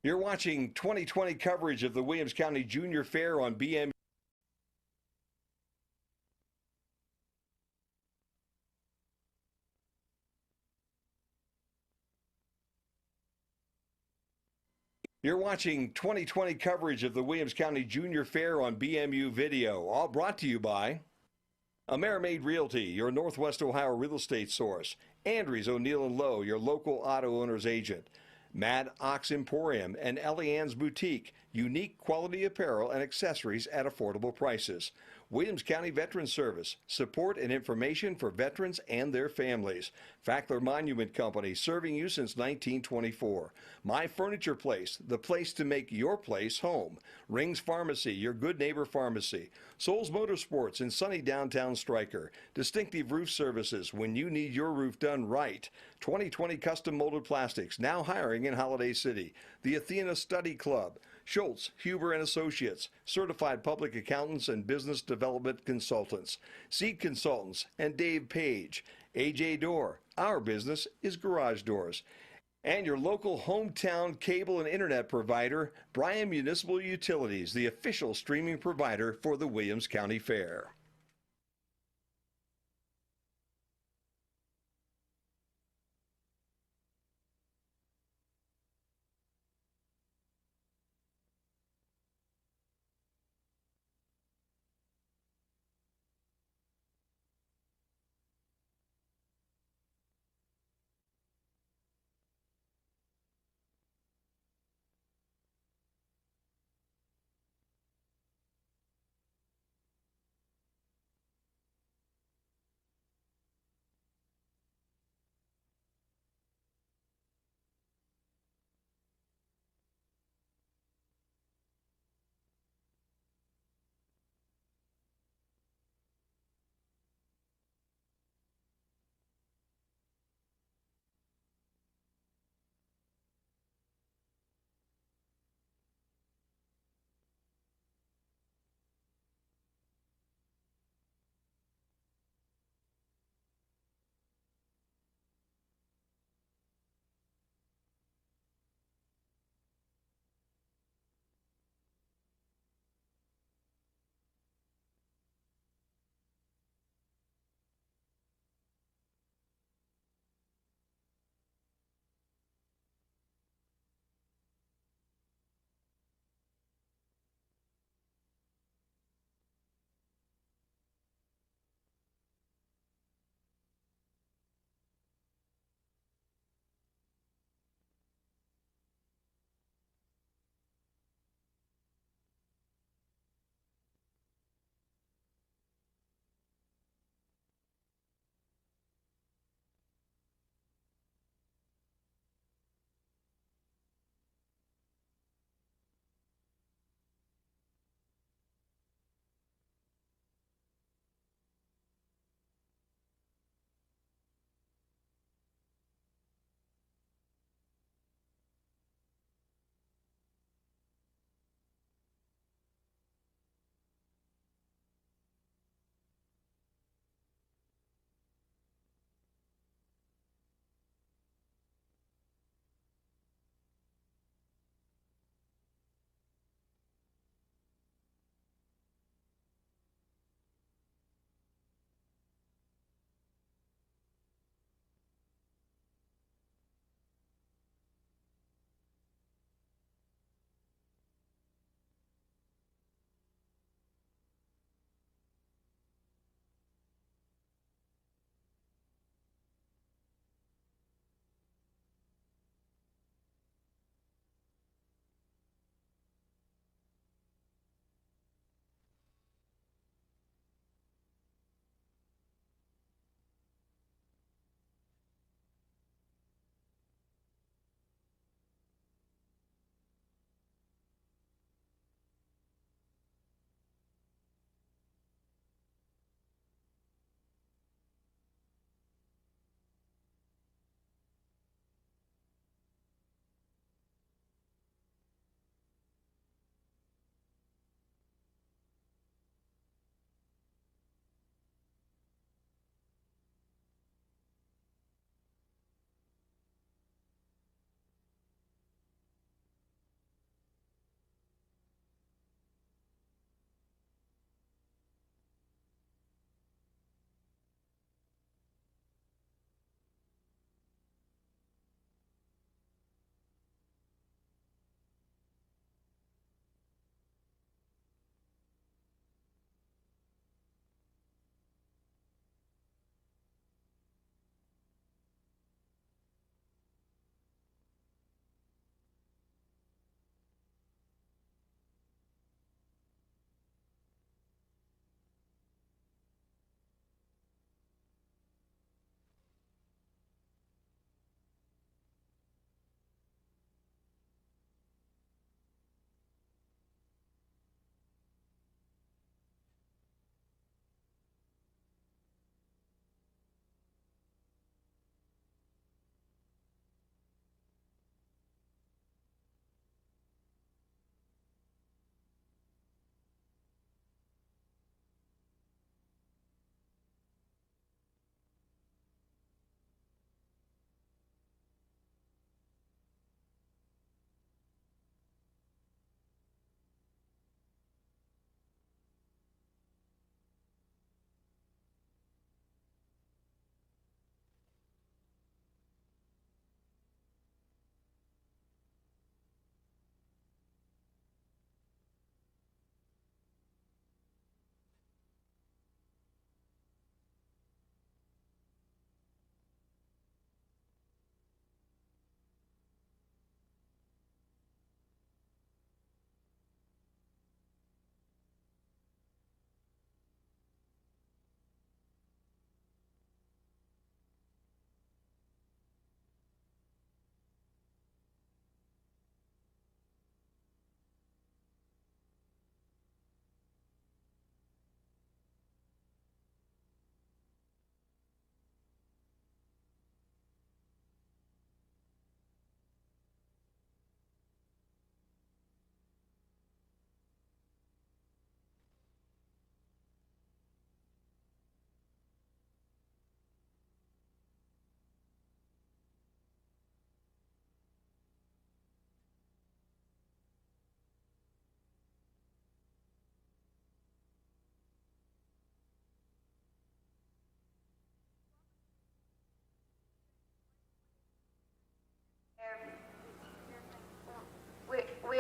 You're watching 2020 coverage of the Williams County Junior Fair on BM. You're watching 2020 coverage of the Williams County Junior Fair on BMU Video, all brought to you by Amerimaid Realty, your Northwest Ohio real estate source. Andries O'Neill & Lowe, your local auto owner's agent. Mad Ox Emporium and Ellie Ann's Boutique, unique quality apparel and accessories at affordable prices. Williams County Veterans Service, support and information for veterans and their families. Fackler Monument Company, serving you since 1924. My Furniture Place, the place to make your place home. Rings Pharmacy, your good neighbor pharmacy. Souls Motorsports in sunny downtown Stryker. Distinctive Roof Services, when you need your roof done right. 2020 Custom Molded Plastics, now hiring in Holiday City. The Athena Study Club. Schultz, Huber and Associates, certified public accountants and business development consultants. Seed Consultants and Dave Page. AJ Door, our business is garage doors. And your local hometown cable and internet provider, Bryan Municipal Utilities, the official streaming provider for the Williams County Fair.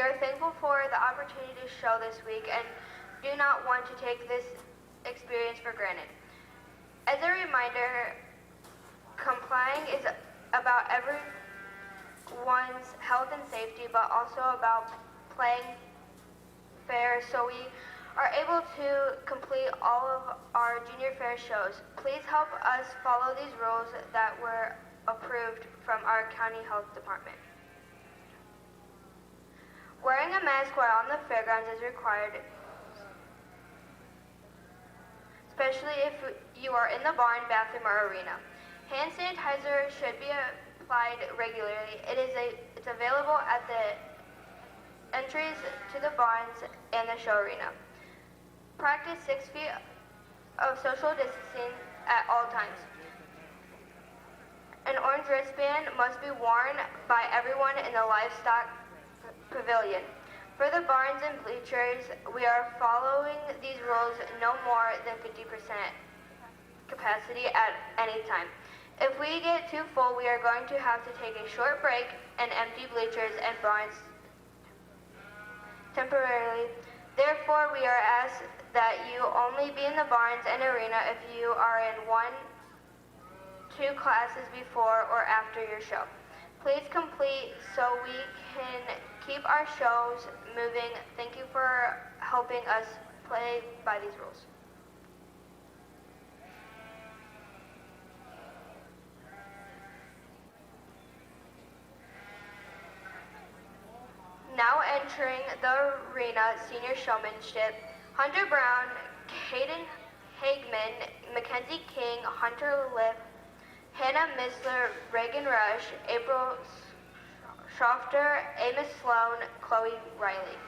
are thankful for the opportunity to show this week and do not want to take this experience for granted. As a reminder, complying is about everyone's health and safety, but also about playing fair so we are able to complete all of our junior fair shows. Please help us follow these rules that were approved from our county health department. Wearing a mask while on the fairgrounds is required, especially if you are in the barn, bathroom, or arena. Hand sanitizer should be applied regularly. It's available at the entries to the barns and the show arena. Practice 6 feet of social distancing at all times. An orange wristband must be worn by everyone in the livestock pavilion. For the barns and bleachers, we are following these rules no more than 50% capacity at any time. If we get too full, we are going to have to take a short break and empty bleachers and barns temporarily. Therefore, we are asked that you only be in the barns and arena if you are in 1-2 classes before or after your show. Please complete so we can keep our shows moving. Thank you for helping us play by these rules. Now entering the arena, senior showmanship, Hunter Brown, Caden Hagman, Mackenzie King, Hunter Lip, Hannah Misler, Reagan Rush, April Schofter, Amos Sloan, Chloe Riley.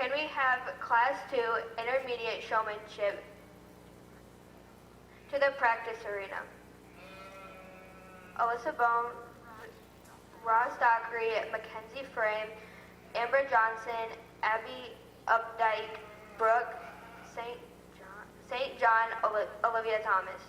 Then we have Class 2 Intermediate Showmanship to the practice arena. Alyssa Bone, Ross Dockery, Mackenzie Frame, Amber Johnson, Abby Updike, Brooke St. John, Olivia Thomas.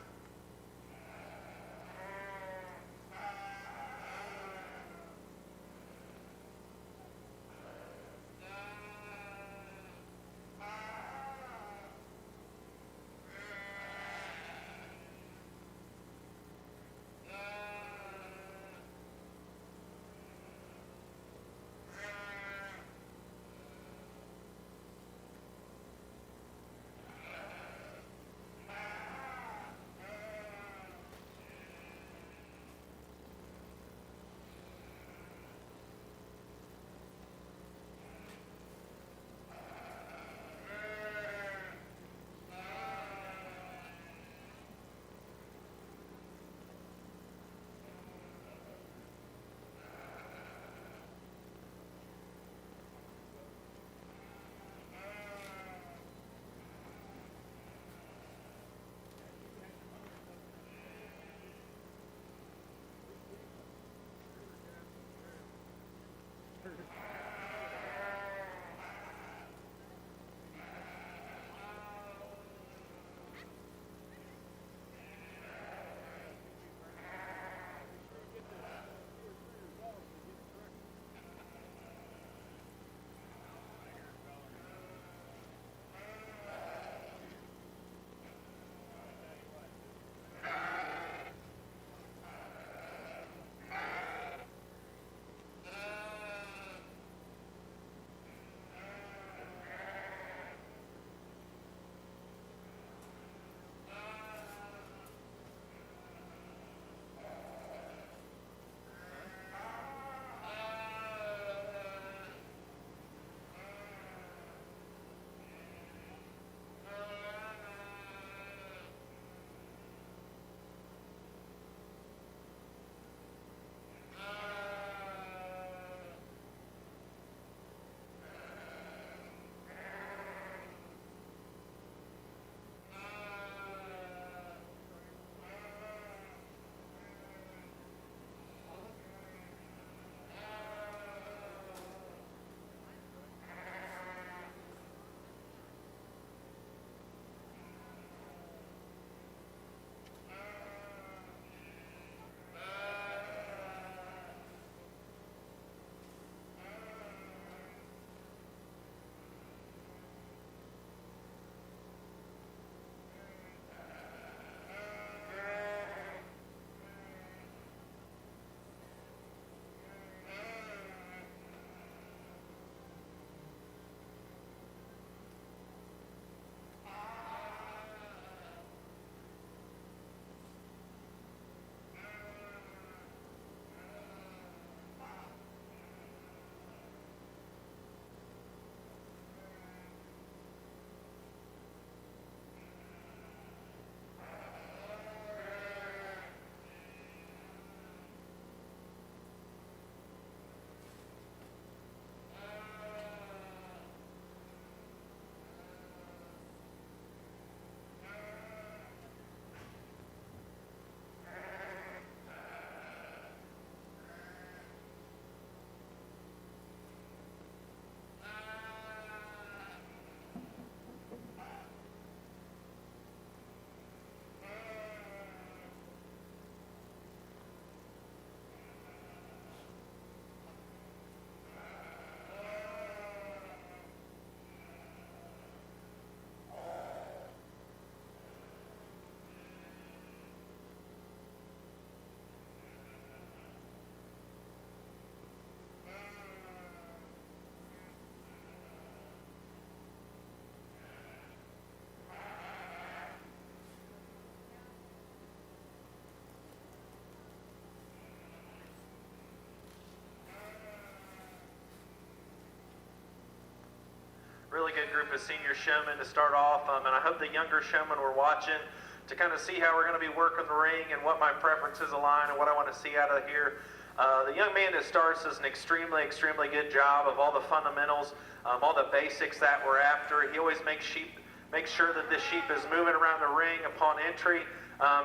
Really good group of senior showmen to start off, and I hope the younger showmen were watching to kind of see how we're going to be working the ring and what my preferences align and what I want to see out of here. The young man that starts does an extremely good job of all the fundamentals, all the basics that we're after. He always makes sure that this sheep is moving around the ring upon entry.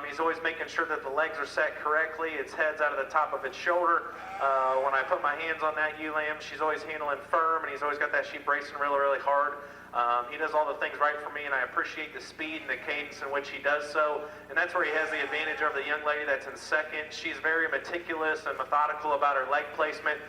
He's always making sure that the legs are set correctly, its head's out of the top of its shoulder. When I put my hands on that ewe lamb, she's always handling firm, and he's always got that sheep racing really hard. He does all the things right for me, and I appreciate the speed and the cadence in which he does so. And that's where he has the advantage over the young lady that's in second. She's very meticulous and methodical about her leg placement.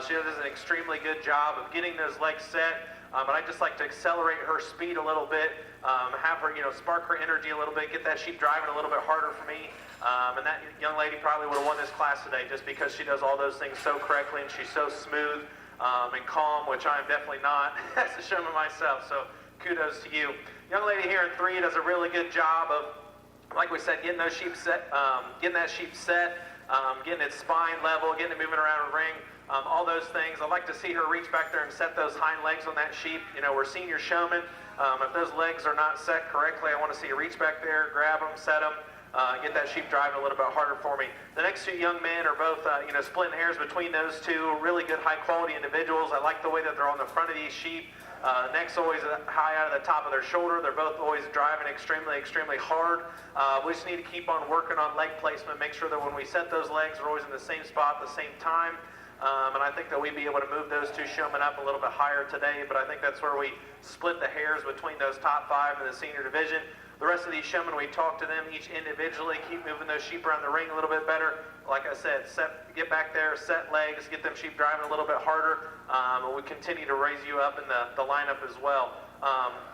She does an extremely good job of getting those legs set. But I just like to accelerate her speed a little bit, have her, spark her energy a little bit, get that sheep driving a little bit harder for me. And that young lady probably would have won this class today just because she does all those things so correctly and she's so smooth and calm, which I am definitely not as a showman myself. So kudos to you. Young lady here in 3 does a really good job of, like we said, getting those sheep set, getting its spine level, getting it moving around the ring. All those things. I'd like to see her reach back there and set those hind legs on that sheep. We're senior showmen. If those legs are not set correctly, I want to see her reach back there, grab them, set them, get that sheep driving a little bit harder for me. The next 2 young men are both, splitting hairs between those 2. Really good, high-quality individuals. I like the way that they're on the front of these sheep. Neck's always high out of the top of their shoulder. They're both always driving extremely hard. We just need to keep on working on leg placement, make sure that when we set those legs, we're always in the same spot at the same time. And I think that we'd be able to move those 2 showmen up a little bit higher today, but I think that's where we split the hairs between those top 5 in the senior division. The rest of these showmen, we talk to them each individually, keep moving those sheep around the ring a little bit better. Like I said, get back there, set legs, get them sheep driving a little bit harder, and we continue to raise you up in the lineup as well.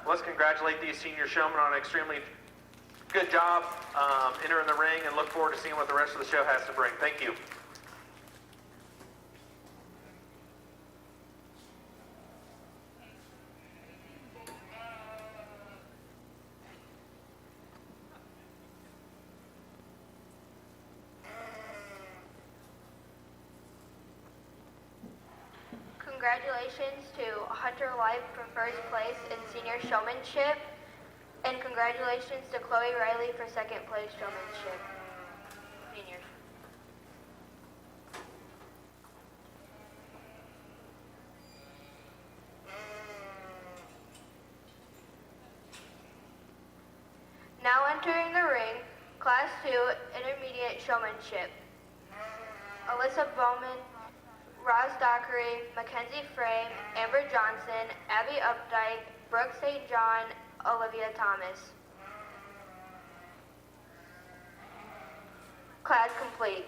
Let's congratulate these senior showmen on an extremely good job entering the ring, and look forward to seeing what the rest of the show has to bring. Thank you. Congratulations to Hunter Life for first place in senior showmanship, and congratulations to Chloe Riley for second place showmanship. Seniors. Now entering the ring, Class 2 Intermediate Showmanship. Alyssa Bowman, Roz Dockery, Mackenzie Frame, Amber Johnson, Abby Updike, Brooke St. John, Olivia Thomas. Class complete.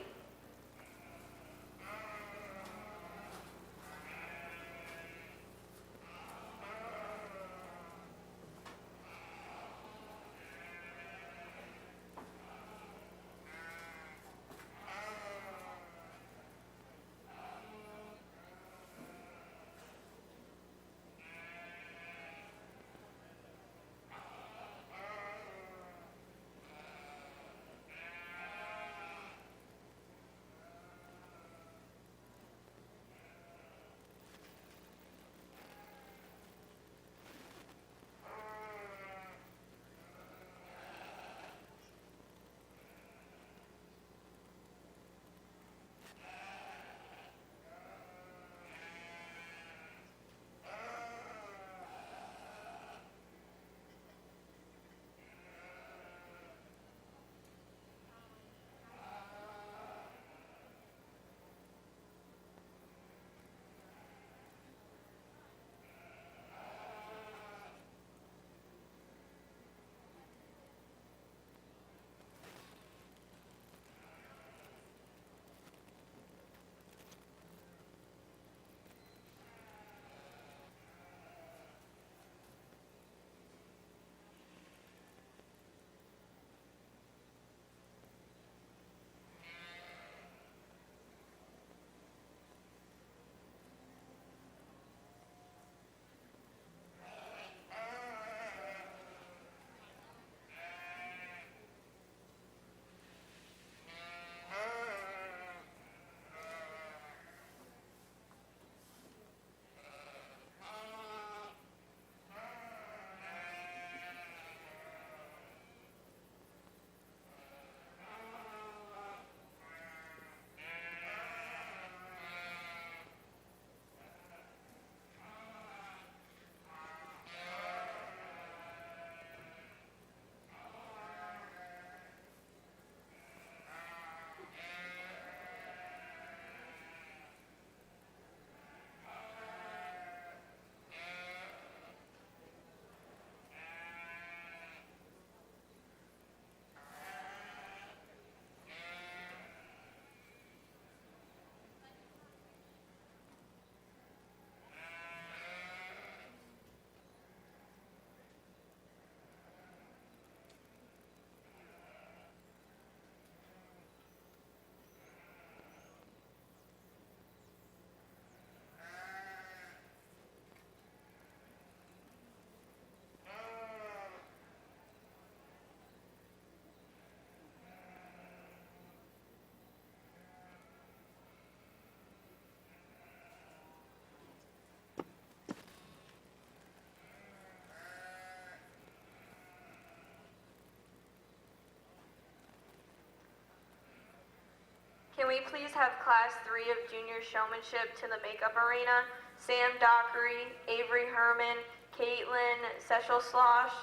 Can we please have Class 3 of Junior Showmanship to the makeup arena? Sam Dockery, Avery Herman, Caitlin Sechel Slosh,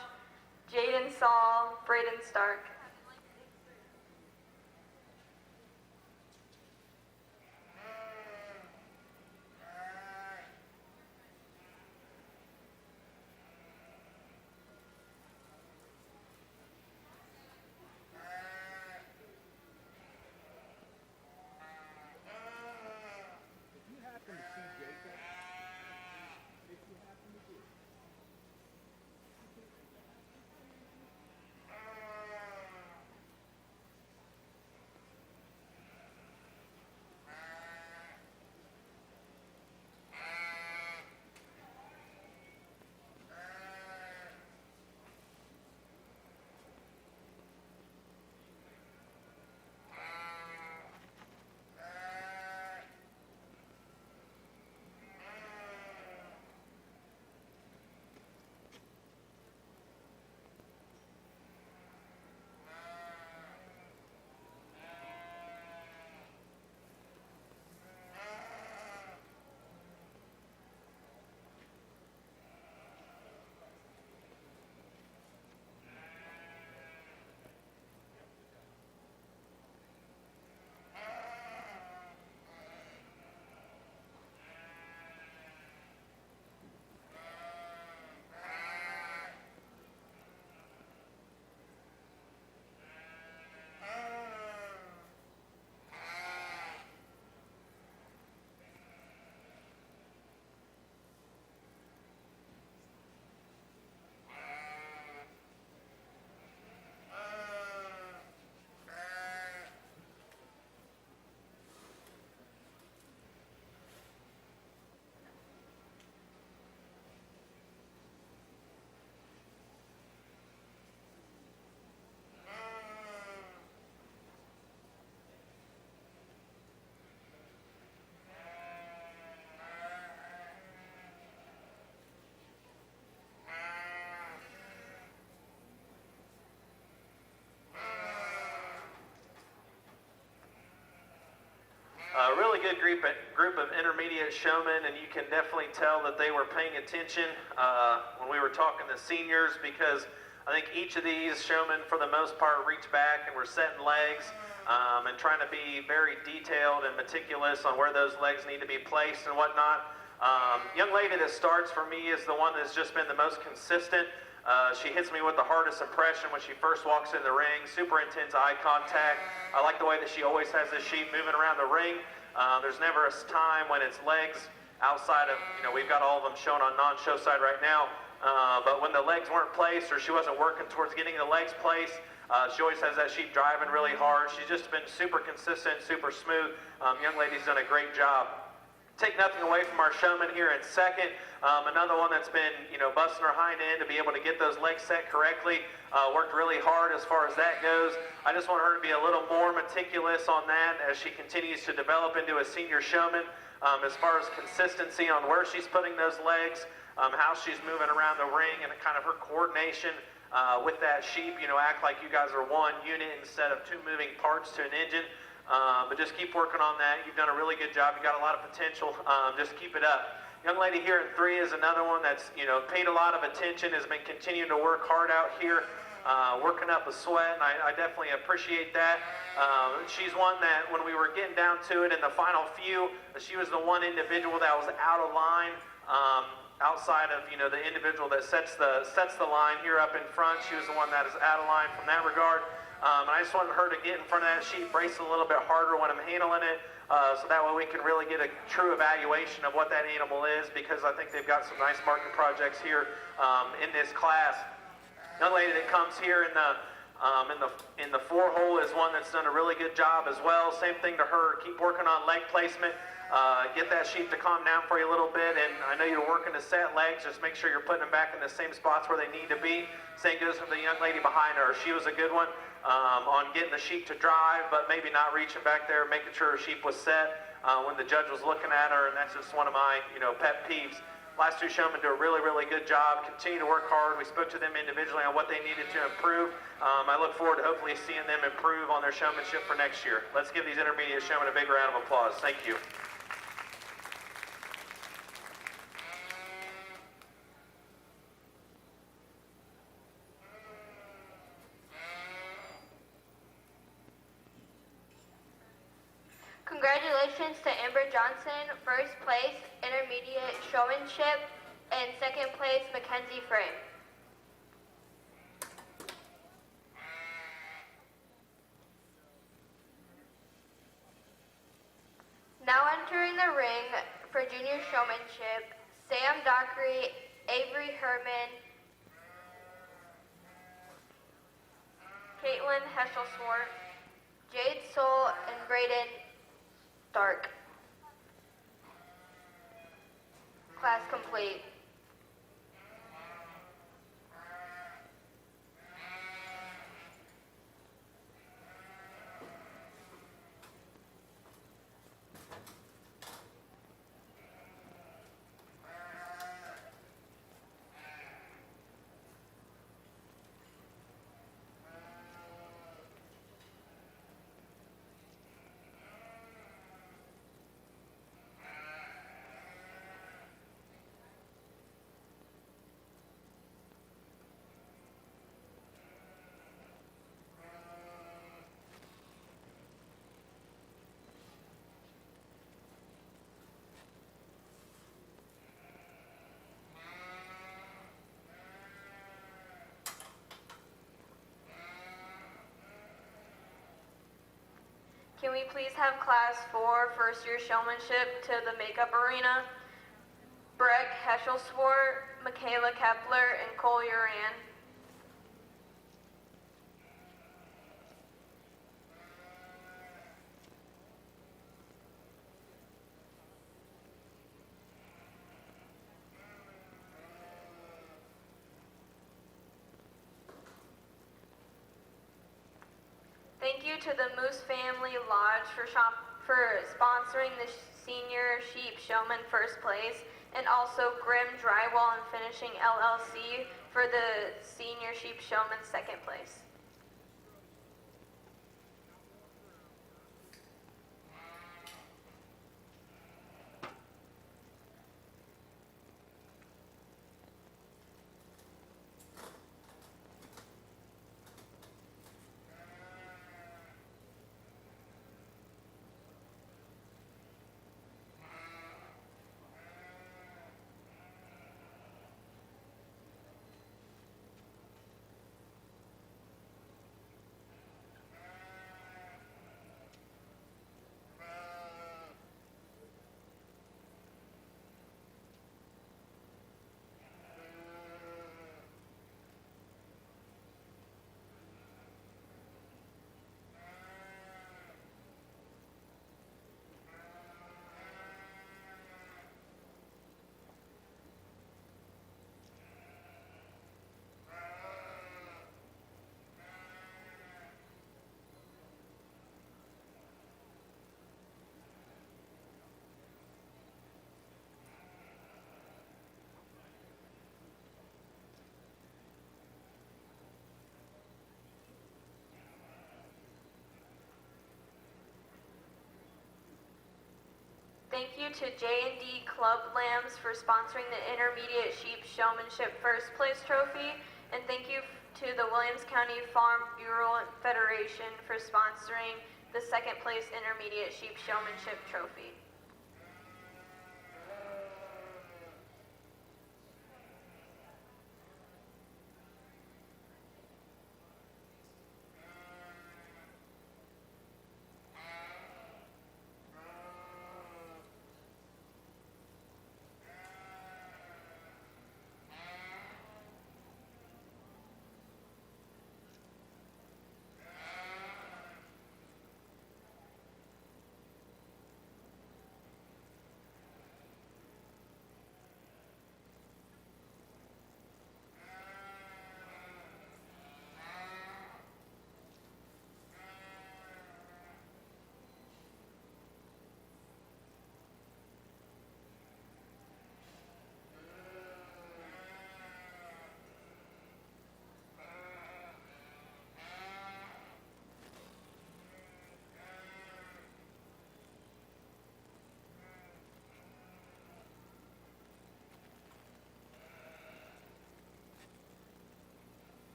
Jaden Saul, Braden Stark. A really good group of intermediate showmen, and you can definitely tell that they were paying attention when we were talking to seniors, because I think each of these showmen, for the most part, reached back and were setting legs and trying to be very detailed and meticulous on where those legs need to be placed and whatnot. Young lady that starts for me is the one that's just been the most consistent. She hits me with the hardest impression when she first walks in the ring. Super intense eye contact. I like the way that she always has this sheep moving around the ring. There's never a time when it's legs outside of, we've got all of them shown on non-show side right now. But when the legs weren't placed or she wasn't working towards getting the legs placed, she always has that sheep driving really hard. She's just been super consistent, super smooth. Young lady's done a great job. Take nothing away from our showman here in second. Another one that's been, busting her hind end to be able to get those legs set correctly. Worked really hard as far as that goes. I just want her to be a little more meticulous on that as she continues to develop into a senior showman. As far as consistency on where she's putting those legs, how she's moving around the ring, and kind of her coordination with that sheep. Act like you guys are one unit instead of two moving parts to an engine. But just keep working on that. You've done a really good job. You've got a lot of potential. Just keep it up. Young lady here in 3 is another one that's, paid a lot of attention, has been continuing to work hard out here, working up a sweat, and I definitely appreciate that. She's one that when we were getting down to it in the final few, she was the one individual that was out of line, outside of, the individual that sets the line here up in front. She was the one that is out of line from that regard. And I just wanted her to get in front of that sheep, brace a little bit harder when I'm handling it, so that way we can really get a true evaluation of what that animal is, because I think they've got some nice market projects here in this class. Young lady that comes here in the 4-hole is one that's done a really good job as well. Same thing to her. Keep working on leg placement. Get that sheep to calm down for you a little bit, and I know you're working to set legs. Just make sure you're putting them back in the same spots where they need to be. Same goes for the young lady behind her. She was a good one on getting the sheep to drive, but maybe not reaching back there, making sure her sheep was set when the judge was looking at her, and that's just one of my pet peeves. Last two showmen do a really, really good job. Continue to work hard. We spoke to them individually on what they needed to improve. I look forward to hopefully seeing them improve on their showmanship for next year. Let's give these intermediate showmen a big round of applause. Thank you. Congratulations to Amber Johnson, first place, intermediate showmanship, and second place, Mackenzie Frame. Now entering the ring for junior showmanship, Sam Dockery, Avery Herman, Caitlin Heschelswart, Jade Soul, and Braden Stark. Class complete. Can we please have class 4 first year showmanship to the makeup arena? Breck Heschelswart, Michaela Kepler, and Cole Uran. Thank you to the Moose Family Lodge for sponsoring the Senior Sheep Showman first place, and also Grimm Drywall and Finishing LLC for the Senior Sheep Showman second place. Thank you to J&D Club Lambs for sponsoring the Intermediate Sheep Showmanship First Place Trophy, and thank you to the Williams County Farm Bureau Federation for sponsoring the Second Place Intermediate Sheep Showmanship Trophy.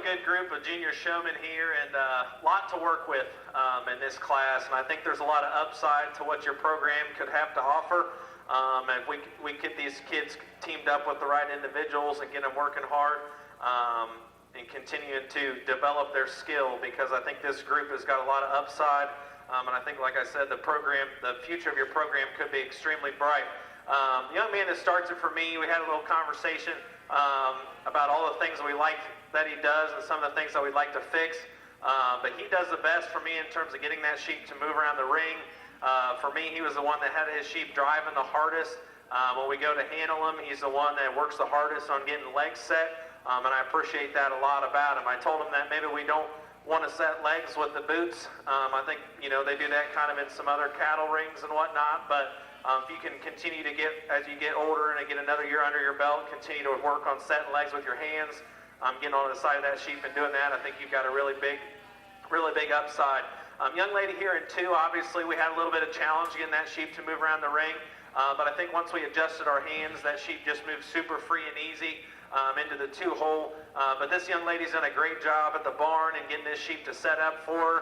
good group of junior showmen here, and a lot to work with in this class. And I think there's a lot of upside to what your program could have to offer. And we get these kids teamed up with the right individuals and get them working hard and continuing to develop their skill, because I think this group has got a lot of upside. And I think, like I said, the future of your program could be extremely bright. The young man that starts it for me, we had a little conversation about all the things we like that he does and some of the things that we'd like to fix. But he does the best for me in terms of getting that sheep to move around the ring. For me, he was the one that had his sheep driving the hardest. When we go to handle him, he's the one that works the hardest on getting legs set. And I appreciate that a lot about him. I told him that maybe we don't want to set legs with the boots. I think, they do that kind of in some other cattle rings and whatnot. But if you can continue to as you get older and get another year under your belt, continue to work on setting legs with your hands, getting on the side of that sheep and doing that, I think you've got a really big upside. Young lady here in 2, obviously we had a little bit of challenge getting that sheep to move around the ring. But I think once we adjusted our hands, that sheep just moved super free and easy into the 2 hole. But this young lady's done a great job at the barn and getting this sheep to set up for her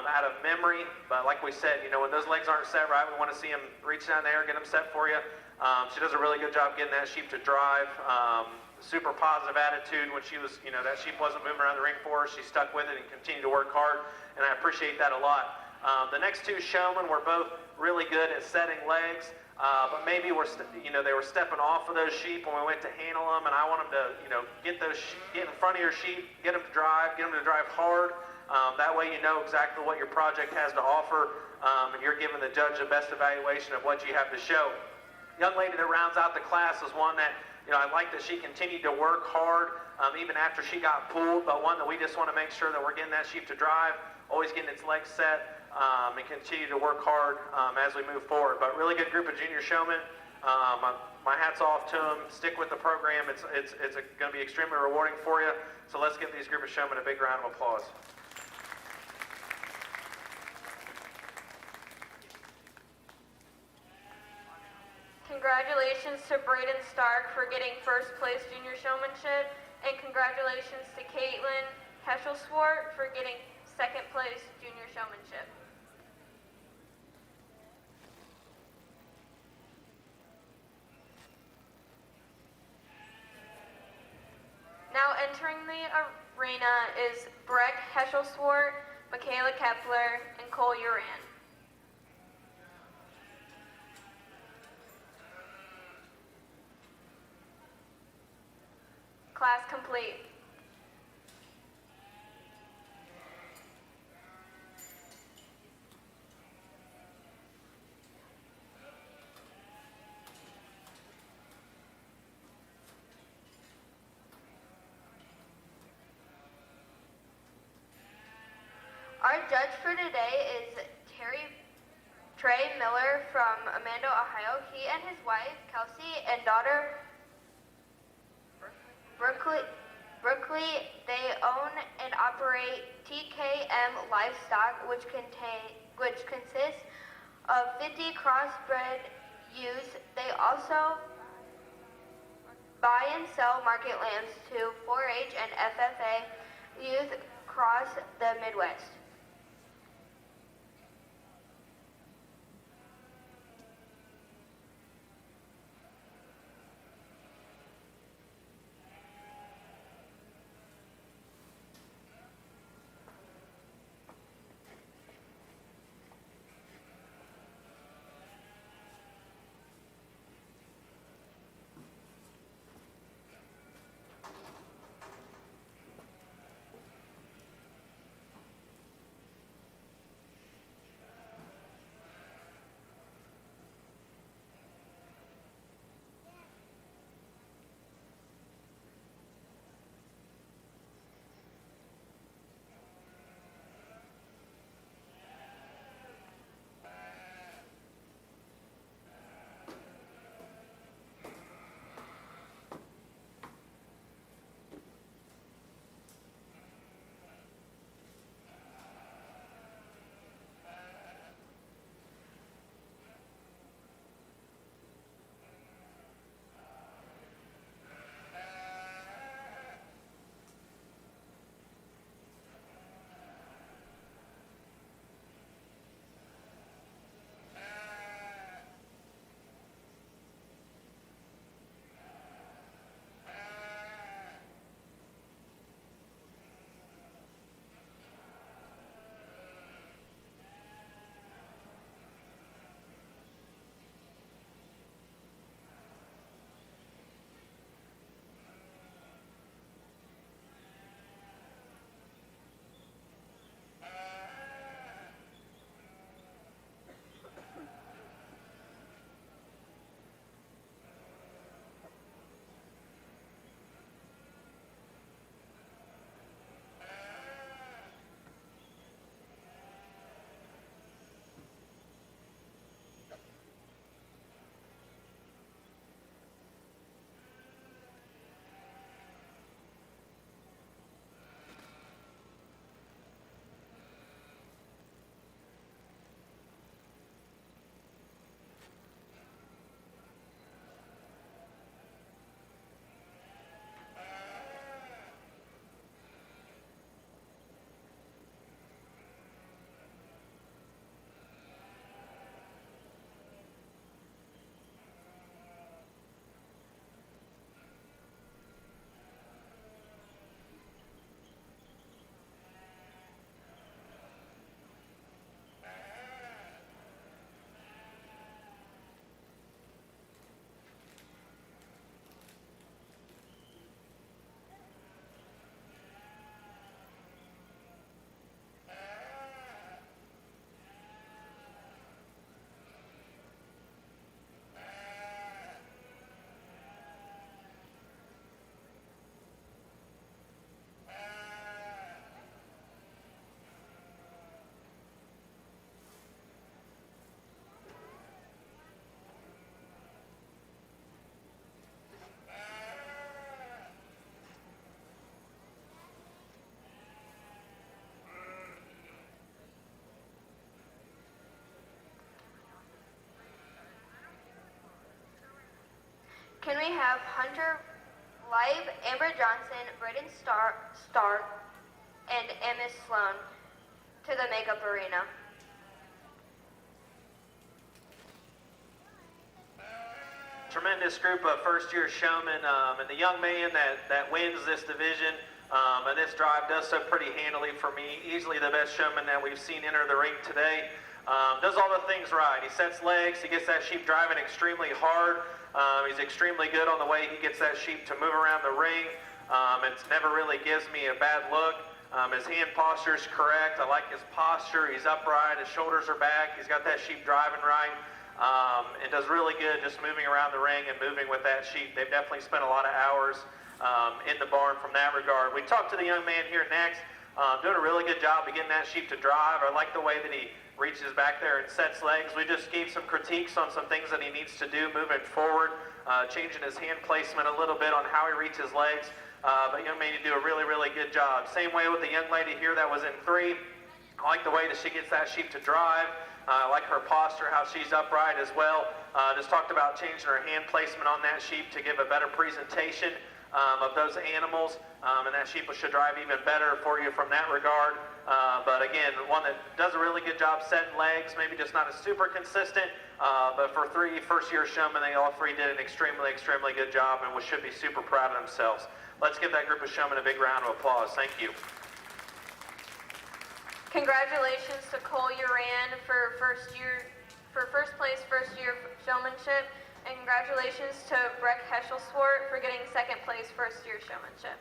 out of memory. But like we said, when those legs aren't set right, we want to see them reach down there, get them set for you. She does a really good job getting that sheep to drive. Super positive attitude when she was, that sheep wasn't moving around the ring for her. She stuck with it and continued to work hard, and I appreciate that a lot. The next 2 showmen were both really good at setting legs. But maybe they were stepping off of those sheep when we went to handle them, and I want them to, get in front of your sheep, get them to drive hard. That way you know exactly what your project has to offer, and you're giving the judge the best evaluation of what you have to show. Young lady that rounds out the class is one that, I like that she continued to work hard, even after she got pulled, but one that we just want to make sure that we're getting that sheep to drive, always getting its legs set, and continue to work hard as we move forward. But really good group of junior showmen. My hat's off to them. Stick with the program. It's going to be extremely rewarding for you. So let's give these group of showmen a big round of applause. Congratulations to Braden Stark for getting first place junior showmanship, and congratulations to Caitlin Heschelswart for getting second place junior showmanship. Now entering the arena is Breck Heschelswart, Michaela Kepler, and Cole Uran. Class complete. Our judge for today is Trey Miller from Amanda, Ohio. He and his wife, Kelsey, and daughter, Brooklyn, they own and operate TKM Livestock, which consists of 50 crossbred ewes. They also buy and sell market lambs to 4-H and FFA youth across the Midwest. we have Hunter Live, Amber Johnson, Braden Stark, and Emma Sloan to the makeup arena. Tremendous group of first-year showmen, and the young man that wins this division and this drive does so pretty handily for me. Easily the best showman that we've seen enter the ring today. Does all the things right. He sets legs, he gets that sheep driving extremely hard. He's extremely good on the way he gets that sheep to move around the ring. It never really gives me a bad look. His hand posture is correct. I like his posture. He's upright, his shoulders are back. He's got that sheep driving right. It does really good just moving around the ring and moving with that sheep. They've definitely spent a lot of hours in the barn from that regard. We talked to the young man here next, doing a really good job of getting that sheep to drive. I like the way that he reaches back there and sets legs. We just gave some critiques on some things that he needs to do moving forward, changing his hand placement a little bit on how he reaches legs. But young man, you do a really, really good job. Same way with the young lady here that was in 3. I like the way that she gets that sheep to drive. I like her posture, how she's upright as well. Just talked about changing her hand placement on that sheep to give a better presentation of those animals, and that sheep should drive even better for you from that regard. But again, one that does a really good job setting legs, maybe just not as super consistent, but for 3 first-year showmen, they all 3 did an extremely, extremely good job and should be super proud of themselves. Let's give that group of showmen a big round of applause. Thank you. Congratulations to Cole Uran for first place first year showmanship, and congratulations to Breck Heschelswart for getting second place first year showmanship.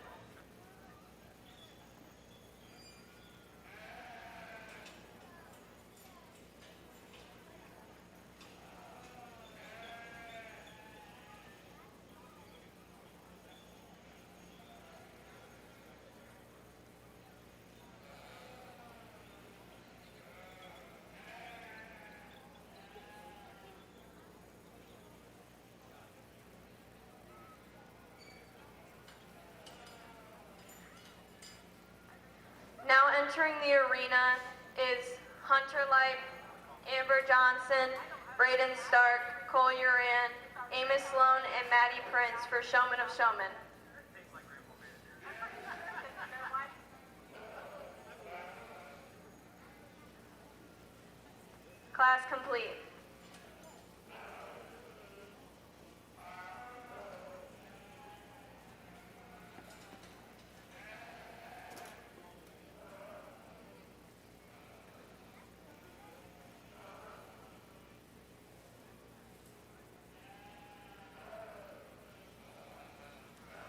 Now entering the arena is Hunter Light, Amber Johnson, Braden Stark, Cole Uran, Amos Sloan, and Maddie Prince for Showman of Showmen. Class complete.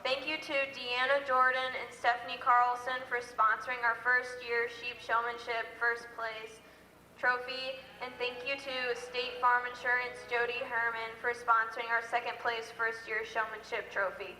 Thank you to Deanna Jordan and Stephanie Carlson for sponsoring our first year Sheep Showmanship first place trophy, and thank you to State Farm Insurance Jody Herman for sponsoring our second place first year showmanship trophy.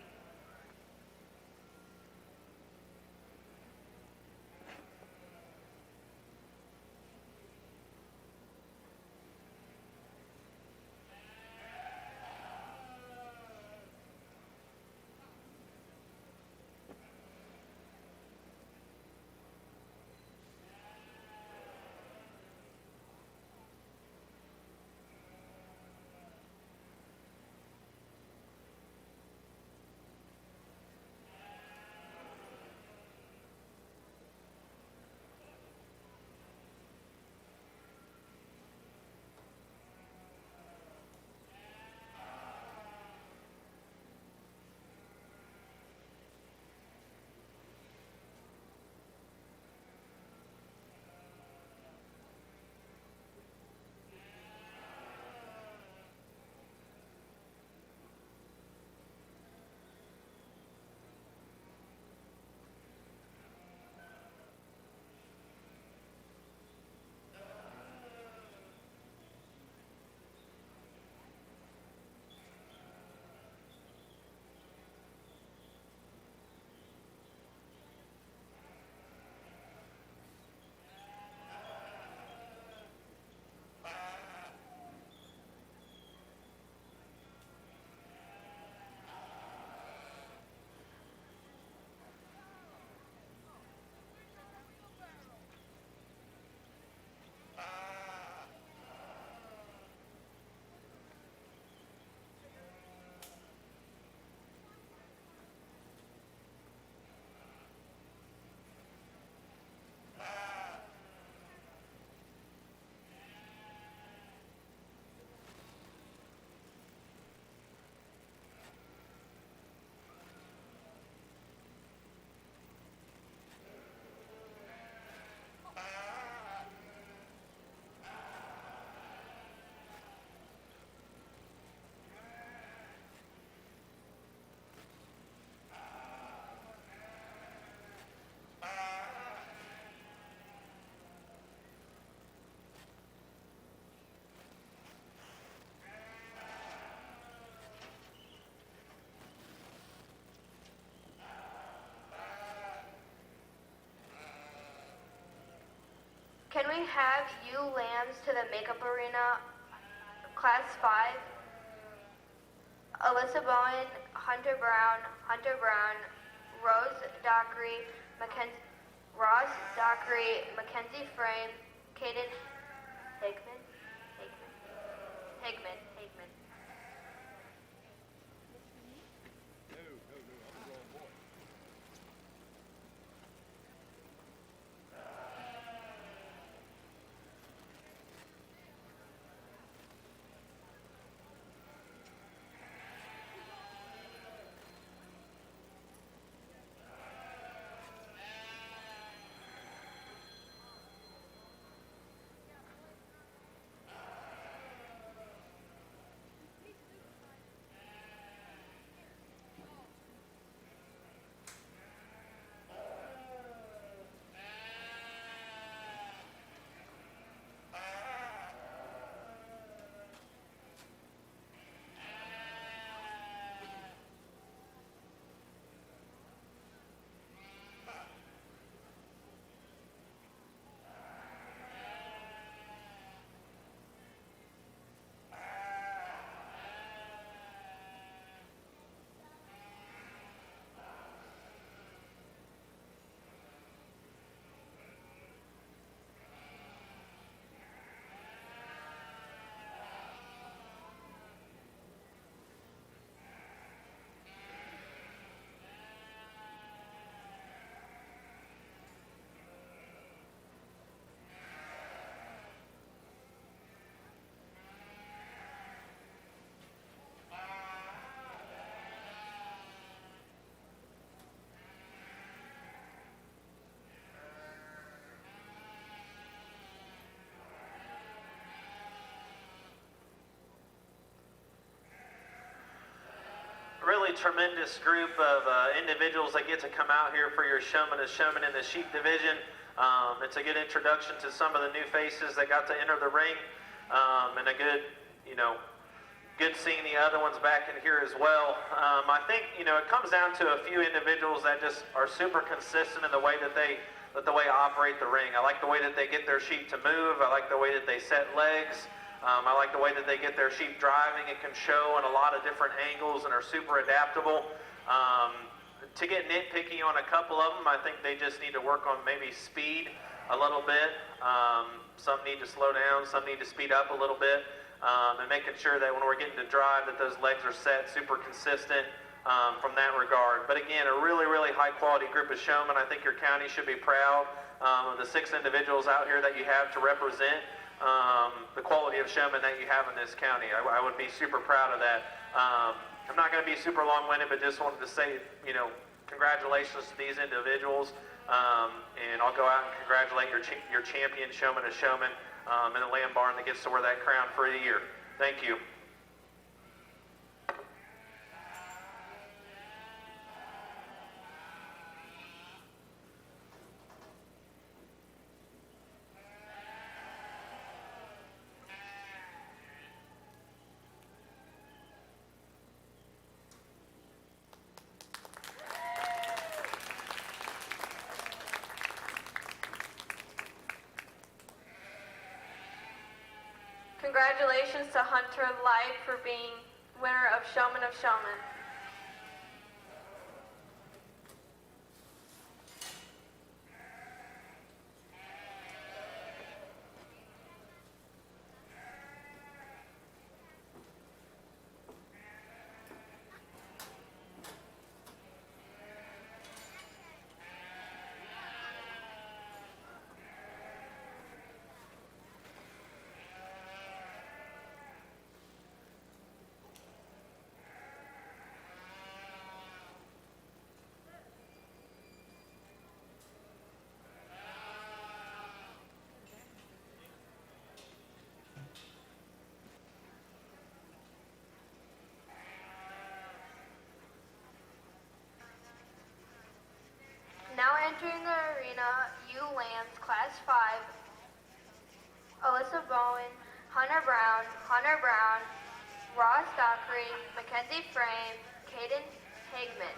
we have U Lambs to the makeup arena, Class 5. Alyssa Bowen, Hunter Brown, Rose Dockery, Ross Dockery, Mackenzie Frame, Caden Higman. Really tremendous group of individuals that get to come out here for your showman in the sheep division. It's a good introduction to some of the new faces that got to enter the ring, and a good, good seeing the other ones back in here as well. I think, it comes down to a few individuals that just are super consistent in the way that they operate the ring. I like the way that they get their sheep to move. I like the way that they set legs. I like the way that they get their sheep driving. It can show in a lot of different angles and are super adaptable. To get nitpicky on a couple of them, I think they just need to work on maybe speed a little bit. Some need to slow down, some need to speed up a little bit, and making sure that when we're getting to drive that those legs are set super consistent from that regard. But again, a really, really high quality group of showmen. I think your county should be proud of the 6 individuals out here that you have to represent the quality of showmen that you have in this county. I would be super proud of that. I'm not going to be super long-winded, but just wanted to say, congratulations to these individuals, and I'll go out and congratulate your champion showman in the Lamb Barn that gets to wear that crown for a year. Thank you. Congratulations to Hunter Light for being winner of Showman of Showman. Now entering the arena, U Lambs, Class 5, Alyssa Bowen, Hunter Brown, Ross Dockery, Mackenzie Frame, Caden Higman.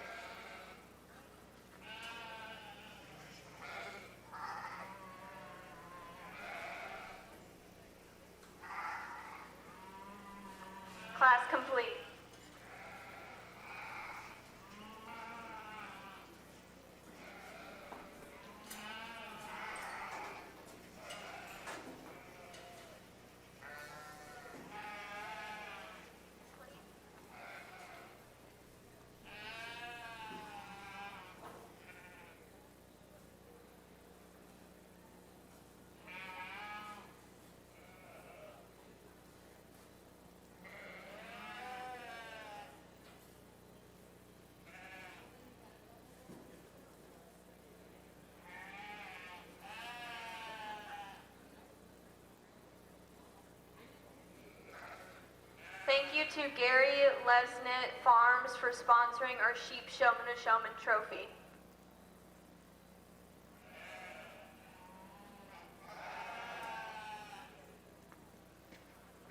to Gary Lesnett Farms for sponsoring our Sheep Showman to Showman trophy.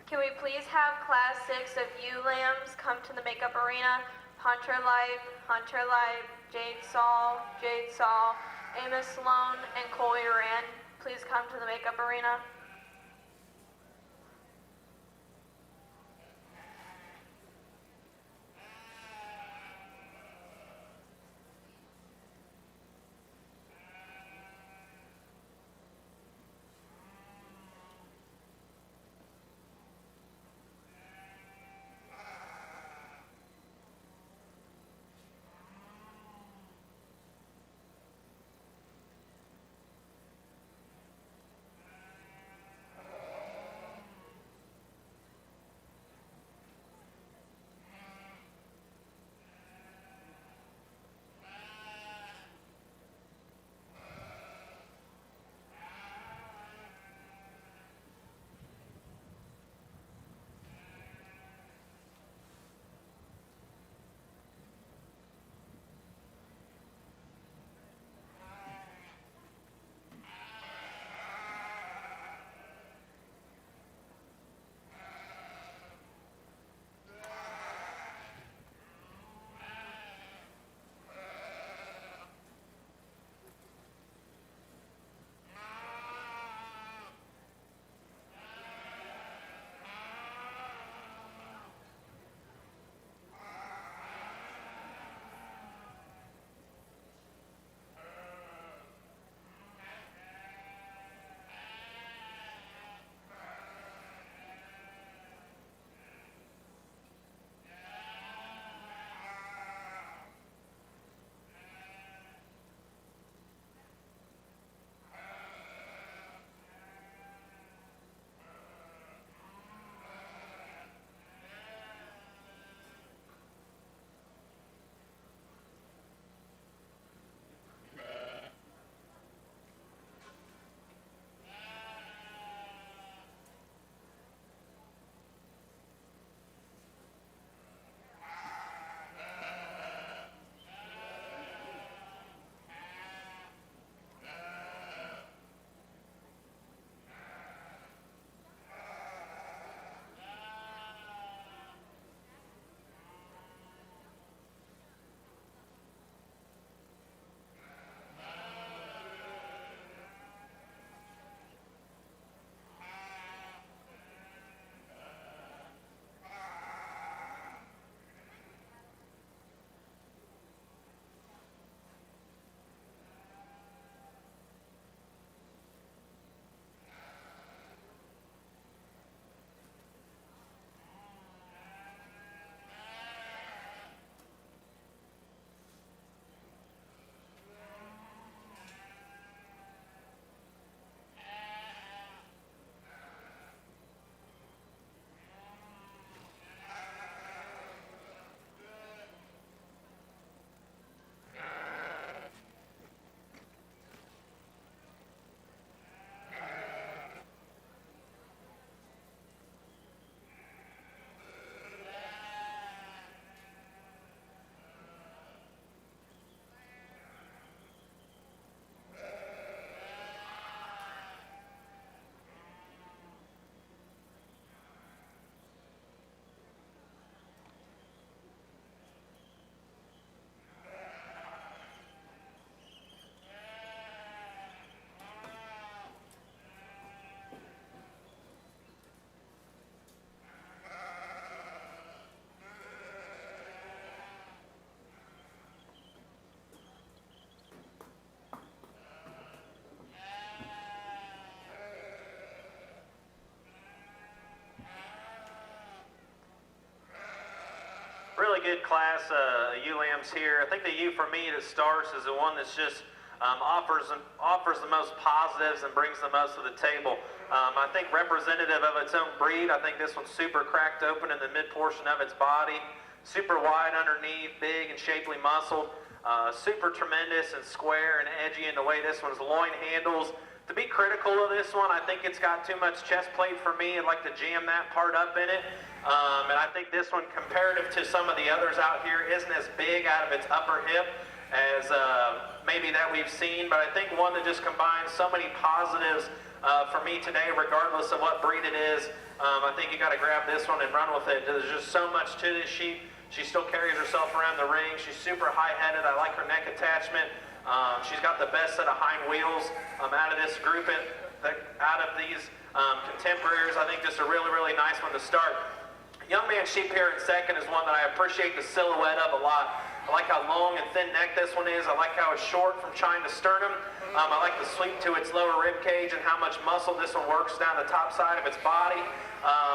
Can we please have Class 6 of ewe lambs come to the makeup arena? Hunter Light, Jade Saul, Amos Sloan, and Colby Rand. Please come to the makeup arena. Really good class ewe lambs here. I think the ewe for me that starts is the one that's just offers the most positives and brings the most to the table. I think representative of its own breed. I think this one's super cracked open in the mid portion of its body, super wide underneath, big and shapely muscle, super tremendous and square and edgy in the way this one's loin handles. To be critical of this one, I think it's got too much chest plate for me. I'd like to jam that part up in it. And I think this one, comparative to some of the others out here, isn't as big out of its upper hip as maybe that we've seen. But I think one that just combines so many positives for me today, regardless of what breed it is. I think you got to grab this one and run with it. There's just so much to this sheep. She still carries herself around the ring. She's super high-headed. I like her neck attachment. She's got the best set of hind wheels out of this group, out of these contemporaries. I think this is a really, really nice one to start. Young Man Sheep here in second is one that I appreciate the silhouette of a lot. I like how long and thin neck this one is. I like how it's short from chine to sternum. I like the sweep to its lower rib cage and how much muscle this one works down the top side of its body.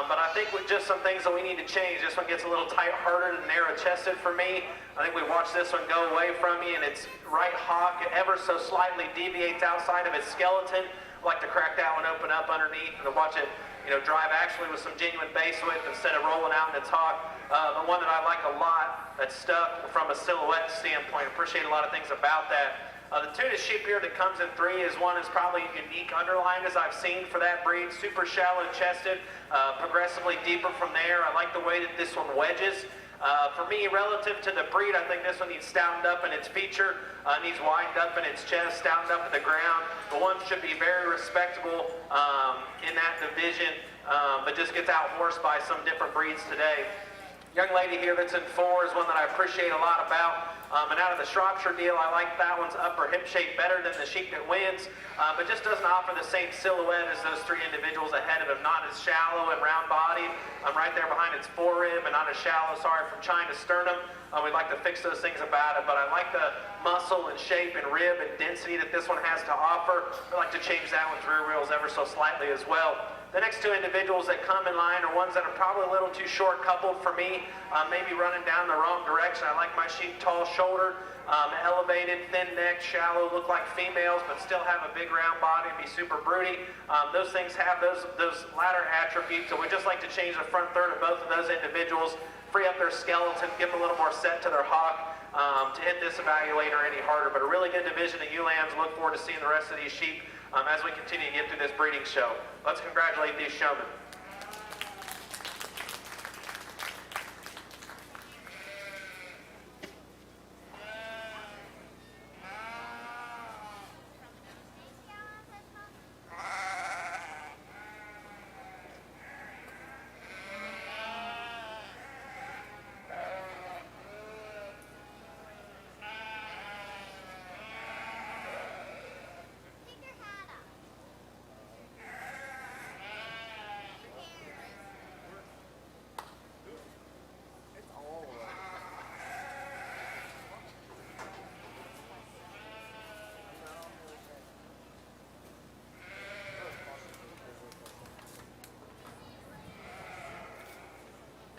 But I think with just some things that we need to change, this one gets a little tight-hearted and narrow-chested for me. I think we watch this one go away from me, and its right hock ever so slightly deviates outside of its skeleton. I like to crack that one open up underneath and to watch it, drive actually with some genuine base width instead of rolling out in its hock. The one that I like a lot that's stuck from a silhouette standpoint, appreciate a lot of things about that. The Tunis sheep here that comes in 3 is one that's probably unique underline as I've seen for that breed. Super shallow chested, progressively deeper from there. I like the way that this one wedges. For me, relative to the breed, I think this one needs stoutened up in its feature, needs widened up in its chest, stoutened up at the ground. The one should be very respectable in that division, but just gets out-horsed by some different breeds today. Young lady here that's in 4 is one that I appreciate a lot about. And out of the Shropshire deal, I like that one's upper hip shape better than the sheep that wins, but just doesn't offer the same silhouette as those 3 individuals ahead of him. Not as shallow and round-bodied. I'm right there behind its forerib, and not as shallow, from chine to sternum. We'd like to fix those things about it, but I like the muscle and shape and rib and density that this one has to offer. I'd like to change that one's rear wheels ever so slightly as well. The next 2 individuals that come in line are ones that are probably a little too short coupled for me, maybe running down the wrong direction. I like my sheep tall-shouldered, elevated, thin neck, shallow, look like females, but still have a big round body and be super broody. Those things have those latter attributes, so we just like to change the front third of both of those individuals, free up their skeleton, give them a little more set to their hock to hit this evaluator any harder. But a really good division of ewe lambs. Look forward to seeing the rest of these sheep as we continue to get through this breeding show. Let's congratulate these showmen.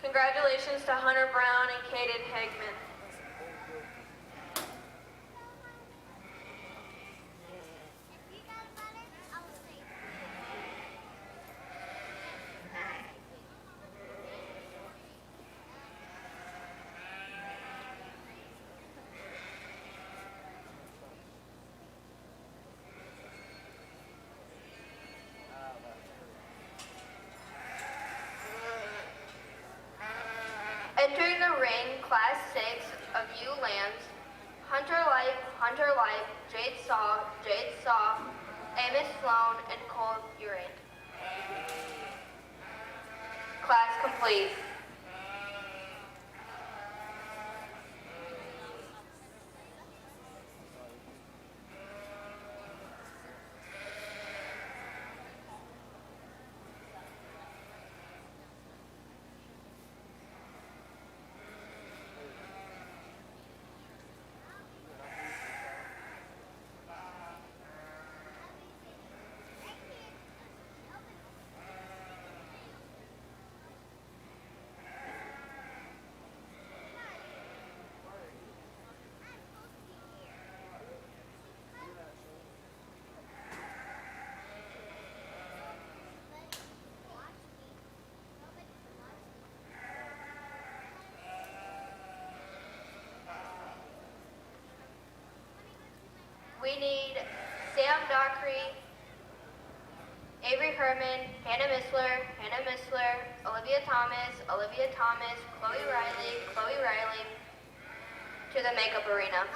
Congratulations to Hunter Brown and Caden Hegman. Entering the ring, Class 6 of ewe lambs, Hunter Life, Jade Saw, Amos Sloan, and Cole Urine. Class complete. We need Sam Dockery, Avery Herman, Hannah Missler, Olivia Thomas, Chloe Riley, to the makeup arena.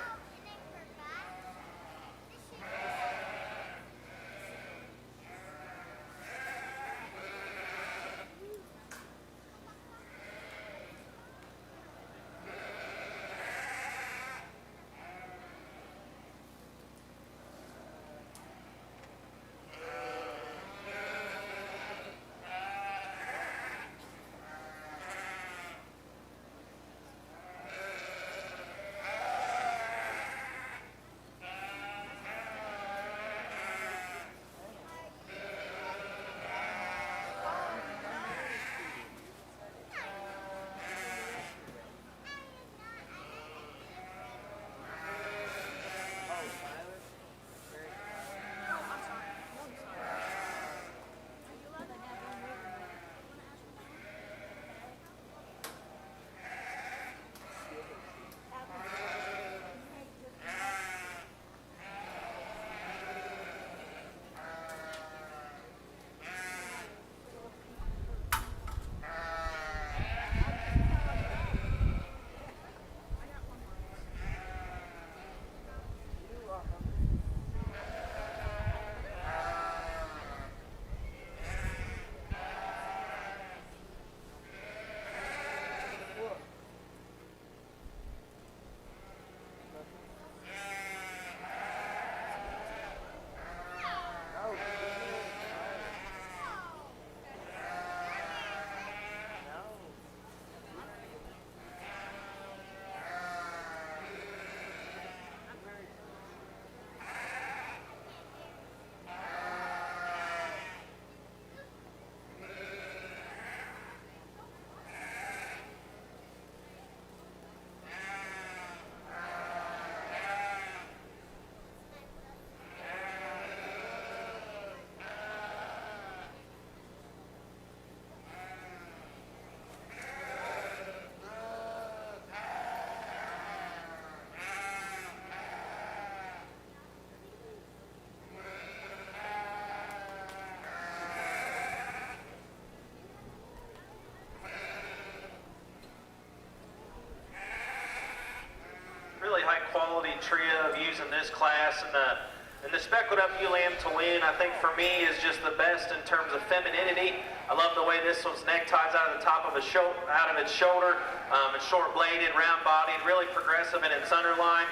Really high quality trio of ewes in this class, and the speckled up ewe lamb to win, I think for me is just the best in terms of femininity. I love the way this one's neck ties out of the top of its shoulder. It's short bladed, round bodied, really progressive in its underline.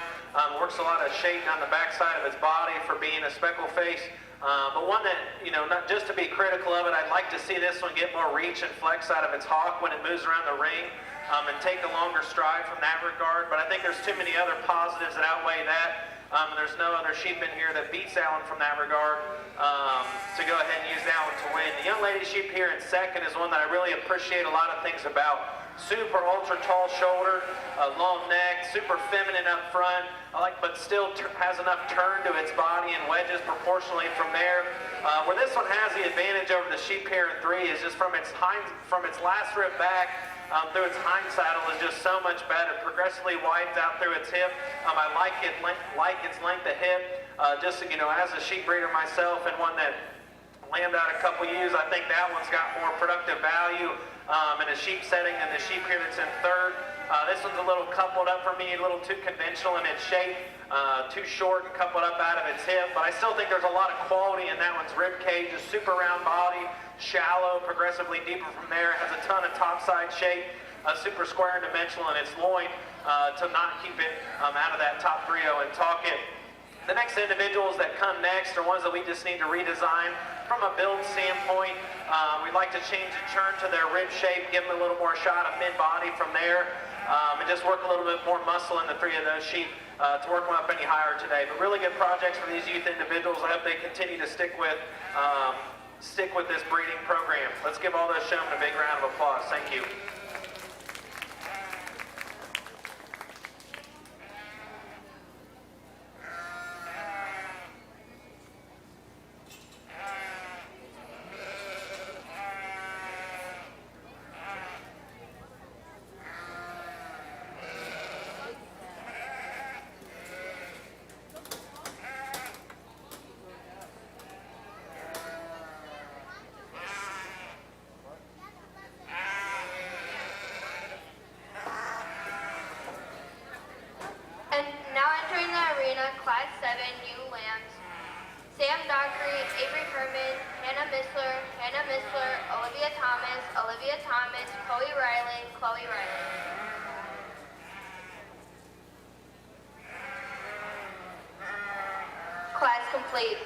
Works a lot of shape down the backside of its body for being a speckle face. But one that, not just to be critical of it, I'd like to see this one get more reach and flex out of its hock when it moves around the ring. And take a longer stride from that regard. But I think there's too many other positives that outweigh that. There's no other sheep in here that beats that one from that regard. To go ahead and use that one to win. The young lady sheep here in second is one that I really appreciate a lot of things about. Super ultra tall shoulder, long neck, super feminine up front. But still has enough turn to its body and wedges proportionally from there. Where this one has the advantage over the sheep here in three is just from its last rib back. Through its hind saddle is just so much better. Progressively widens out through its hip. I like its length of hip. As a sheep breeder myself and one that lambed out a couple ewes, I think that one's got more productive value in a sheep setting than the sheep here that's in third. This one's a little coupled up for me, a little too conventional in its shape, too short and coupled up out of its hip. But I still think there's a lot of quality in that one's rib cage, a super round body, shallow, progressively deeper from there, has a ton of topside shape, super square and dimensional in its loin to not keep it out of that top 3-0 and talk it. The next individuals that come next are ones that we just need to redesign from a build standpoint. We'd like to change and turn to their rib shape, give them a little more shot of mid-body from there, and just work a little bit more muscle in the three of those sheep to work them up any higher today. But really good projects for these youth individuals. I hope they continue to stick with this breeding program. Let's give all those showmen a big round of applause. Thank you. 7 new lambs: Sam Dockery, Avery Herman, Hannah Missler, Olivia Thomas, Chloe Riley. Class complete.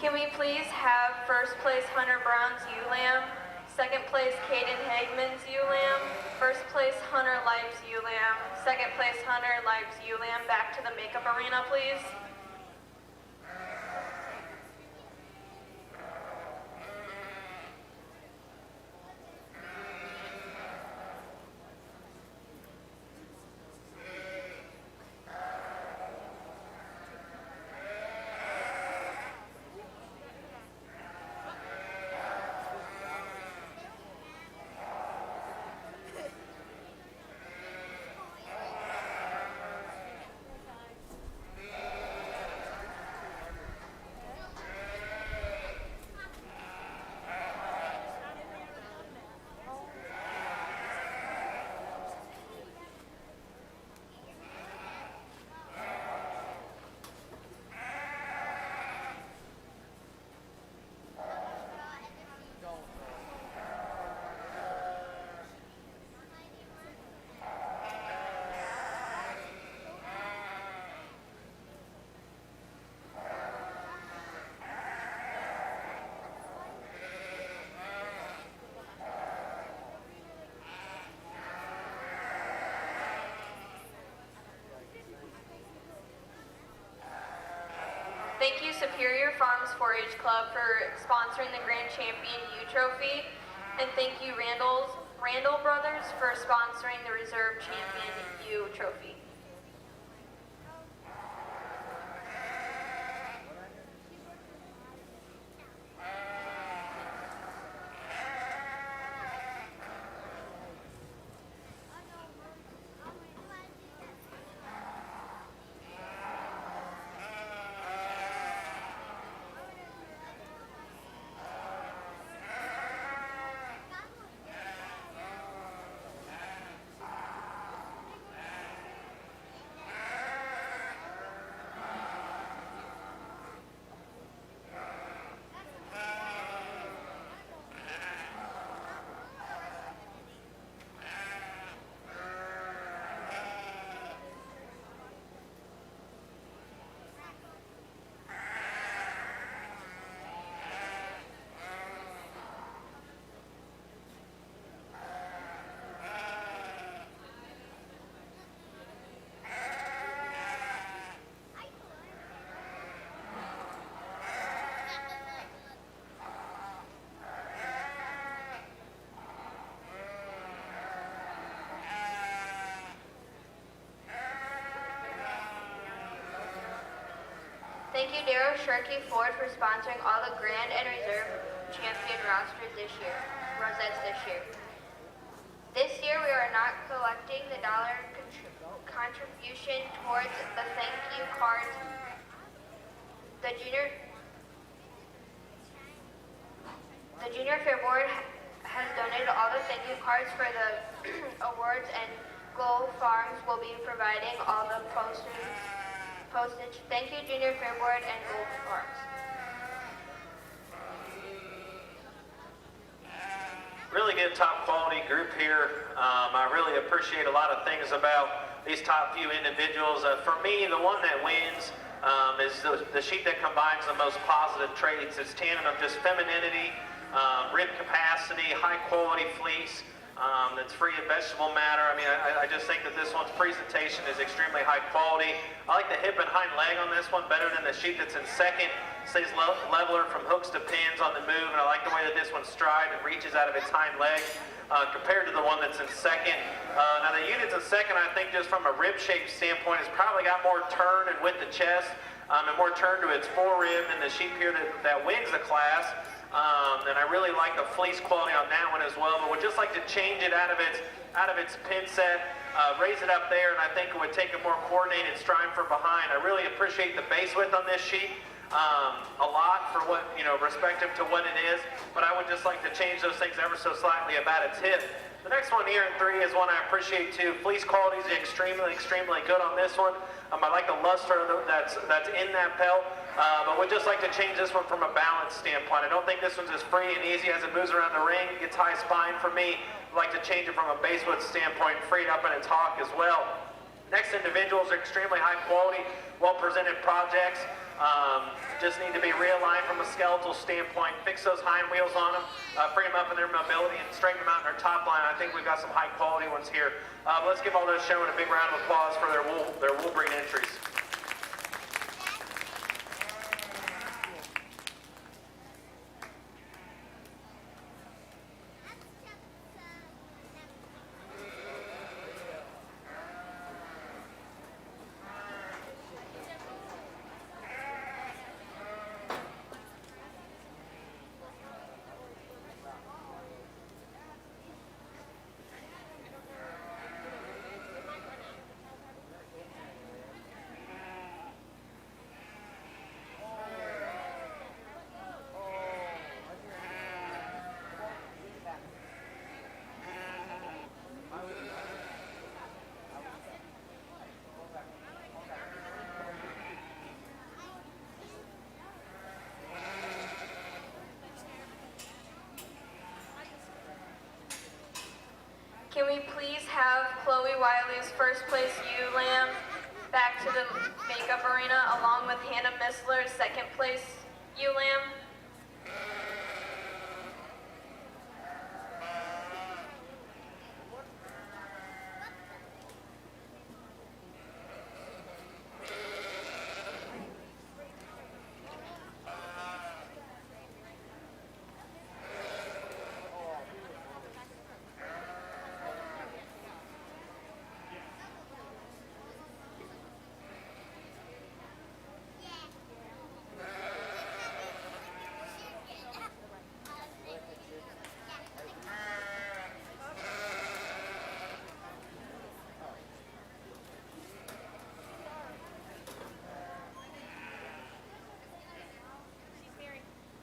Can we please have first place Hunter Brown's ewe lamb, second place Caden Hagman's ewe lamb, first place Hunter Lipes ewe lamb, second place Hunter Lipes ewe lamb back to the makeup arena, please? Thank you, Superior Farms 4-H Club, for sponsoring the Grand Champion U Trophy, and thank you, Randall Brothers, for sponsoring the Reserve Champion U Trophy. Thank you, Darryl Sharkey Ford, for sponsoring all the Grand and Reserve champion rosettes this year. This year, we are not collecting the dollar contribution towards the thank you cards. The Junior Fair Board has donated all the thank you cards for the awards, and Gold Farms will be providing all the postage. Thank you, Junior Fair Board and Gold Farms. Really good top quality group here. I really appreciate a lot of things about these top few individuals. For me, the one that wins is the sheep that combines the most positive traits. It's tandem of just femininity, rib capacity, high quality fleece, that's free of vegetable matter. I mean, I just think that this one's presentation is extremely high quality. I like the hip and hind leg on this one better than the sheep that's in second. Stays leveler from hooks to pins on the move, and I like the way that this one strides and reaches out of its hind leg compared to the one that's in second. Now the unit's in second, I think just from a rib shape standpoint, has probably got more turn and width to chest and more turn to its forerib than the sheep here that wins the class. And I really like the fleece quality on that one as well, but would just like to change it out of its pin set, raise it up there, and I think it would take a more coordinated stride from behind. I really appreciate the base width on this sheep a lot for what, respective to what it is, but I would just like to change those things ever so slightly about its hip. The next one here in 3 is one I appreciate too. Fleece quality is extremely good on this one. I like the luster that's in that pelt, but would just like to change this one from a balance standpoint. I don't think this one's as free and easy as it moves around the ring. It gets high spine for me. I'd like to change it from a base width standpoint, freed up in its hock as well. Next individuals are extremely high quality, well presented projects. Just need to be realigned from a skeletal standpoint, fix those hind wheels on them, free them up in their mobility, and straighten them out in their top line. I think we've got some high quality ones here. Let's give all those showing a big round of applause for their wool breed entries. Can we please have Chloe Wiley's first place ewe lamb back to the makeup arena along with Hannah Missler's second place ewe lamb?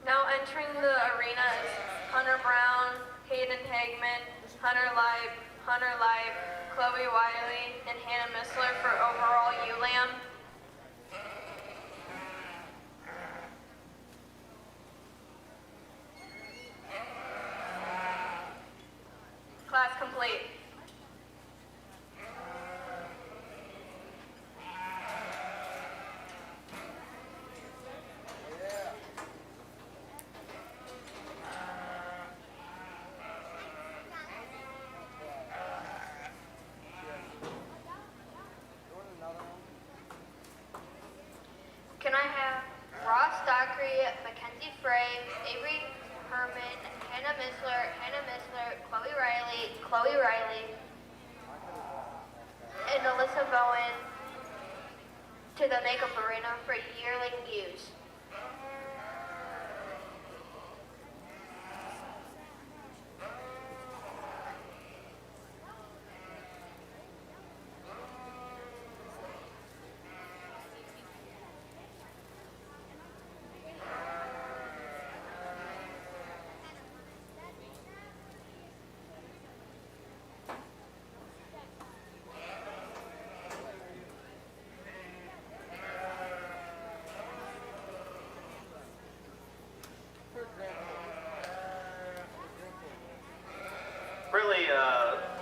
Now entering the arena is Hunter Brown, Hayden Hagman, Hunter Life, Chloe Wiley, and Hannah Missler for overall ewe lamb. Class complete. Can I have Ross Dockery, Mackenzie Frey, Avery Herman, Hannah Missler, Chloe Riley, and Alyssa Bowen to the makeup arena for yearling ewes.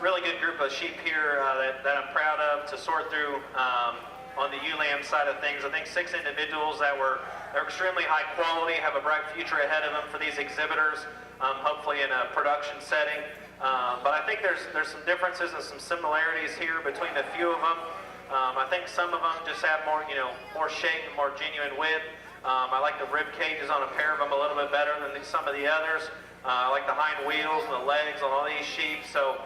Really good group of sheep here that I'm proud of to sort through on the ewe lamb side of things. I think 6 individuals that were extremely high quality, have a bright future ahead of them for these exhibitors, hopefully in a production setting. But I think there's some differences and some similarities here between a few of them. I think some of them just have more, more shape and more genuine width. I like the rib cages on a pair of them a little bit better than some of the others. I like the hind wheels and the legs on all these sheep. So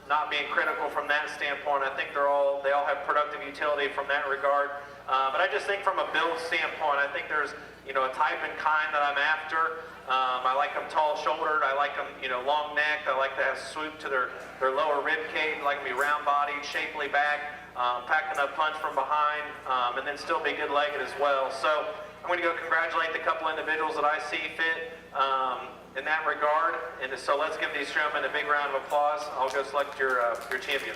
not being critical from that standpoint, I think they all have productive utility from that regard. But I just think from a build standpoint, I think there's a type and kind that I'm after. I like them tall-shouldered. I like them long necked. I like to have swoop to their lower rib cage. I like them to be round-bodied, shapely back, packing up punch from behind, and then still be good-legged as well. So I'm going to go congratulate the couple individuals that I see fit in that regard. And so let's give these gentlemen a big round of applause. I'll go select your champion.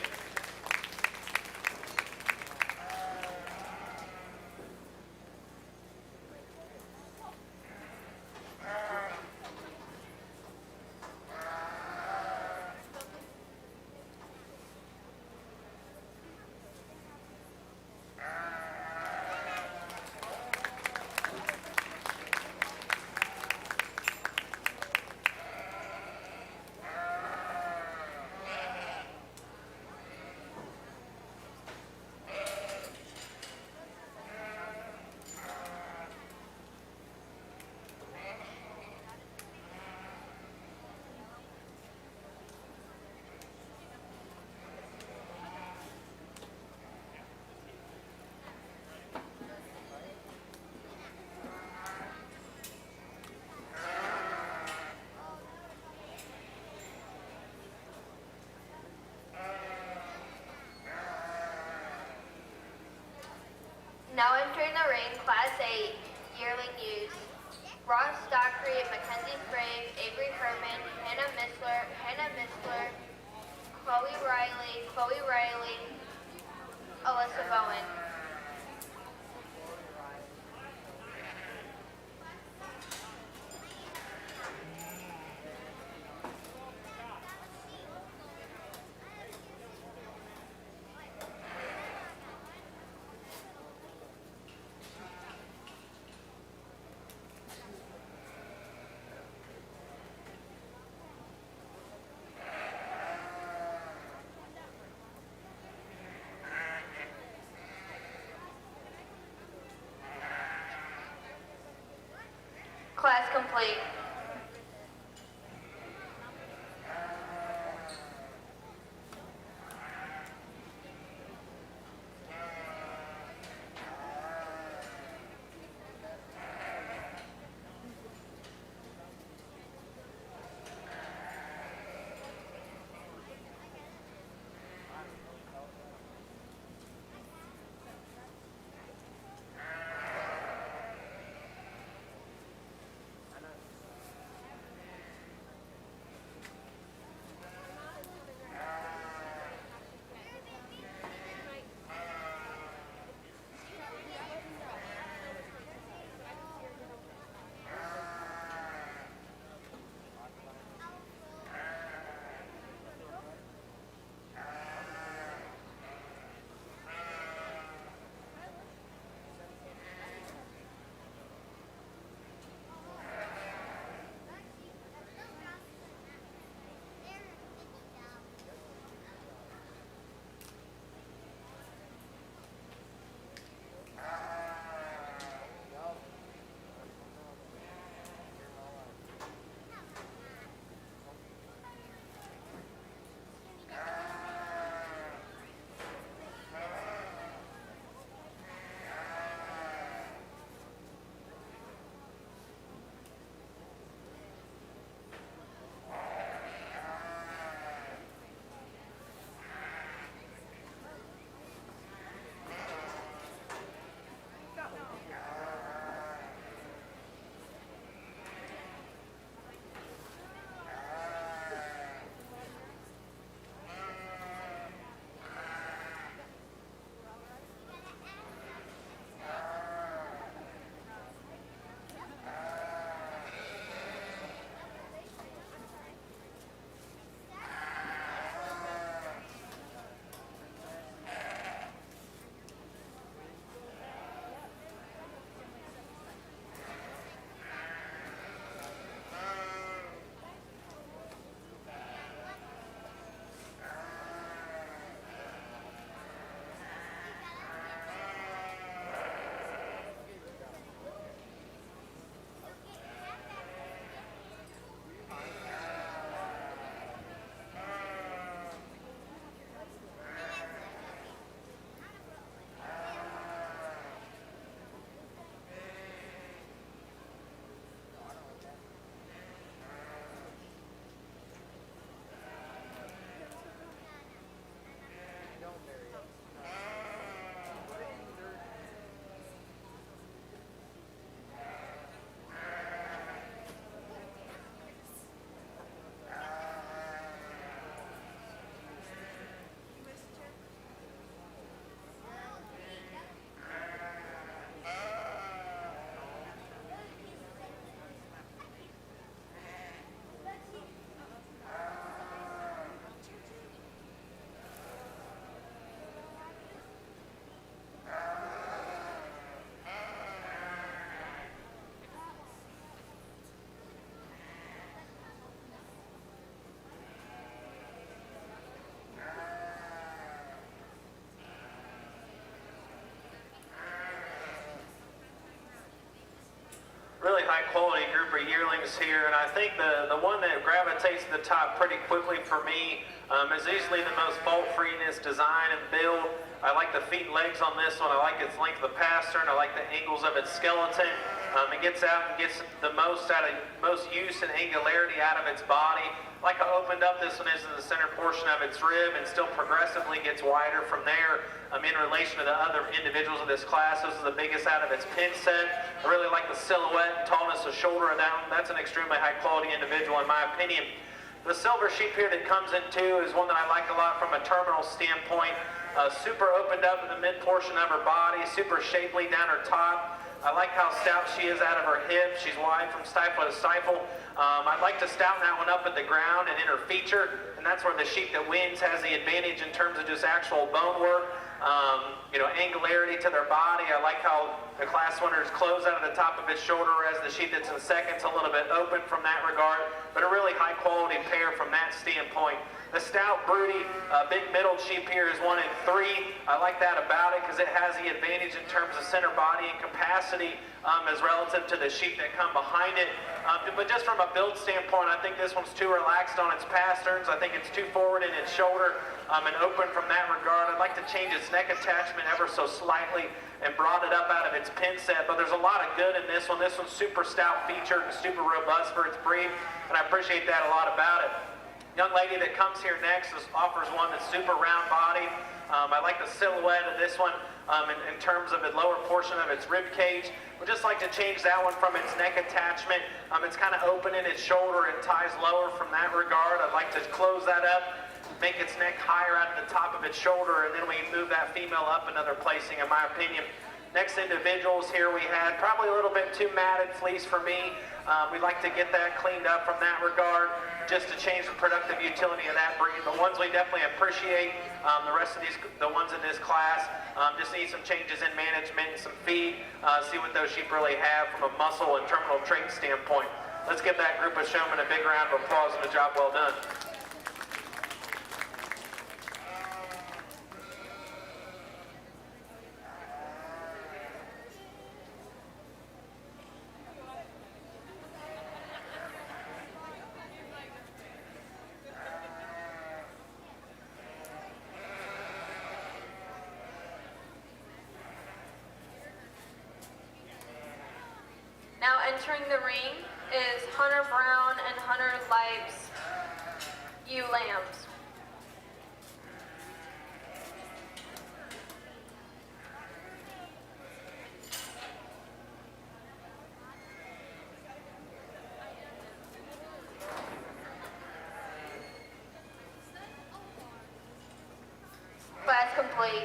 Now entering the ring, Class 8, yearling ewes. Ross Stockery and Mackenzie Sprague, Avery Herman, Hannah Missler, Chloe Riley, Alyssa Bowen. Class complete. really high quality group of yearlings here, and I think the one that gravitates to the top pretty quickly for me is easily the most fault-freeness, design, and build. I like the feet and legs on this one. I like its length of pastern. I like the angles of its skeleton. It gets out and gets the most use and angularity out of its body. Like I opened up, this one is in the center portion of its rib and still progressively gets wider from there. In relation to the other individuals of this class, this is the biggest out of its pin set. I really like the silhouette and tallness of shoulder of that one. That's an extremely high quality individual in my opinion. The silver sheep here that comes in too is one that I like a lot from a terminal standpoint. Super opened up in the mid portion of her body, super shapely down her top. I like how stout she is out of her hips. She's wide from stifle to stifle. I'd like to stouten that one up at the ground and in her feature, and that's where the sheep that wins has the advantage in terms of just actual bone work. Angularity to their body. I like how the class winners close out of the top of his shoulder, whereas the sheep that's in second's a little bit open from that regard, but a really high quality pair from that standpoint. The stout, broody, big middle sheep here is 1 in 3. I like that about it because it has the advantage in terms of center body and capacity as relative to the sheep that come behind it. But just from a build standpoint, I think this one's too relaxed on its pasterns. I think it's too forward in its shoulder and open from that regard. I'd like to change its neck attachment ever so slightly and brought it up out of its pin set, but there's a lot of good in this one. This one's super stout featured and super robust for its breed, and I appreciate that a lot about it. Young lady that comes here next offers one that's super round bodied. I like the silhouette of this one in terms of the lower portion of its rib cage. We'd just like to change that one from its neck attachment. It's kind of open in its shoulder and ties lower from that regard. I'd like to close that up, make its neck higher out of the top of its shoulder, and then we move that female up another placing, in my opinion. Next individuals here we had probably a little bit too matted fleece for me. We'd like to get that cleaned up from that regard, just to change the productive utility of that breed. The ones we definitely appreciate, the rest of the ones in this class, just need some changes in management and some feed, see what those sheep really have from a muscle and terminal trait standpoint. Let's give that group of showmen a big round of applause and a job well done. Now entering the ring is Hunter Brown and Hunter Lipes, ewe lambs. Class complete.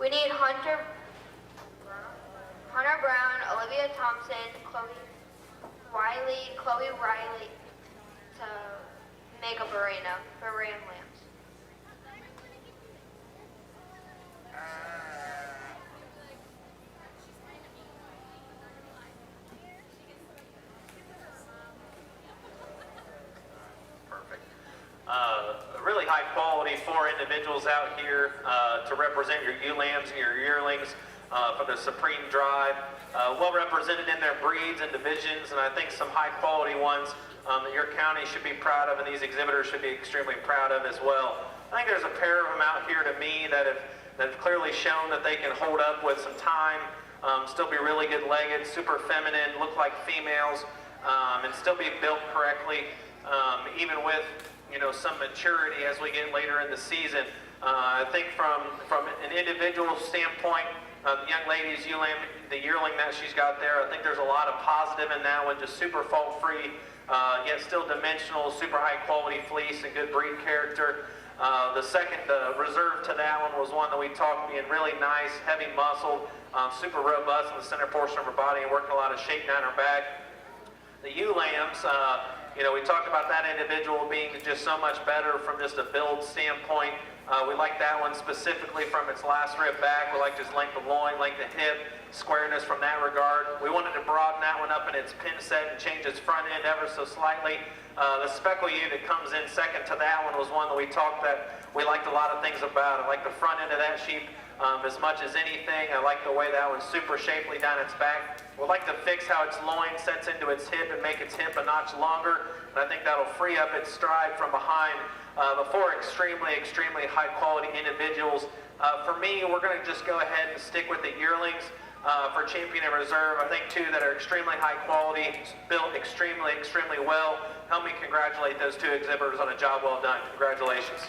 We need Hunter Brown, Olivia Thompson, Chloe Riley to make up arena for ram lambs. Perfect. Really high quality 4 individuals out here to represent your ewe lambs and your yearlings for the Supreme Drive. Well represented in their breeds and divisions, and I think some high quality ones that your county should be proud of and these exhibitors should be extremely proud of as well. I think there's a pair of them out here to me that have clearly shown that they can hold up with some time, still be really good legged, super feminine, look like females, and still be built correctly, even with some maturity as we get later in the season. I think from an individual standpoint, the young lady's ewe lamb, the yearling that she's got there, I think there's a lot of positive in that one, just super fault-free, yet still dimensional, super high quality fleece and good breed character. The reserve to that one was one that we talked being really nice, heavy muscle, super robust in the center portion of her body and working a lot of shape down her back. The ewe lambs, we talked about that individual being just so much better from just a build standpoint. We like that one specifically from its last rib back. We like his length of loin, length of hip, squareness from that regard. We wanted to broaden that one up in its pin set and change its front end ever so slightly. The speckle unit that comes in second to that one was one that we talked that we liked a lot of things about. I like the front end of that sheep as much as anything. I like the way that one's super shapely down its back. We'd like to fix how its loin sets into its hip and make its hip a notch longer. And I think that'll free up its stride from behind. The four extremely high quality individuals. For me, we're going to just go ahead and stick with the yearlings for champion and reserve. I think two that are extremely high quality, built extremely well. Help me congratulate those two exhibitors on a job well done. Congratulations.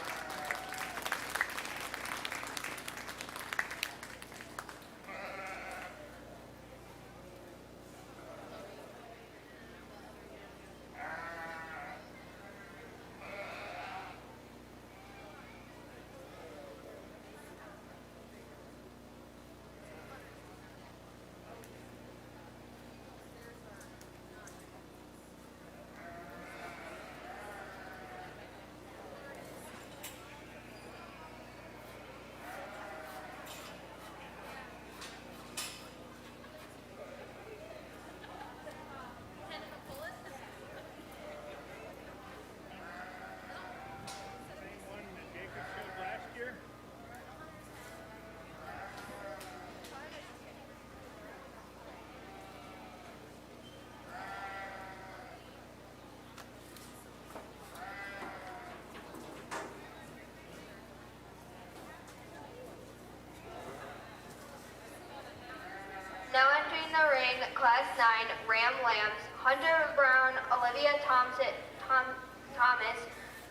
Now entering the ring, Class 9, Ram Lambs, Hunter Brown, Olivia Thomas,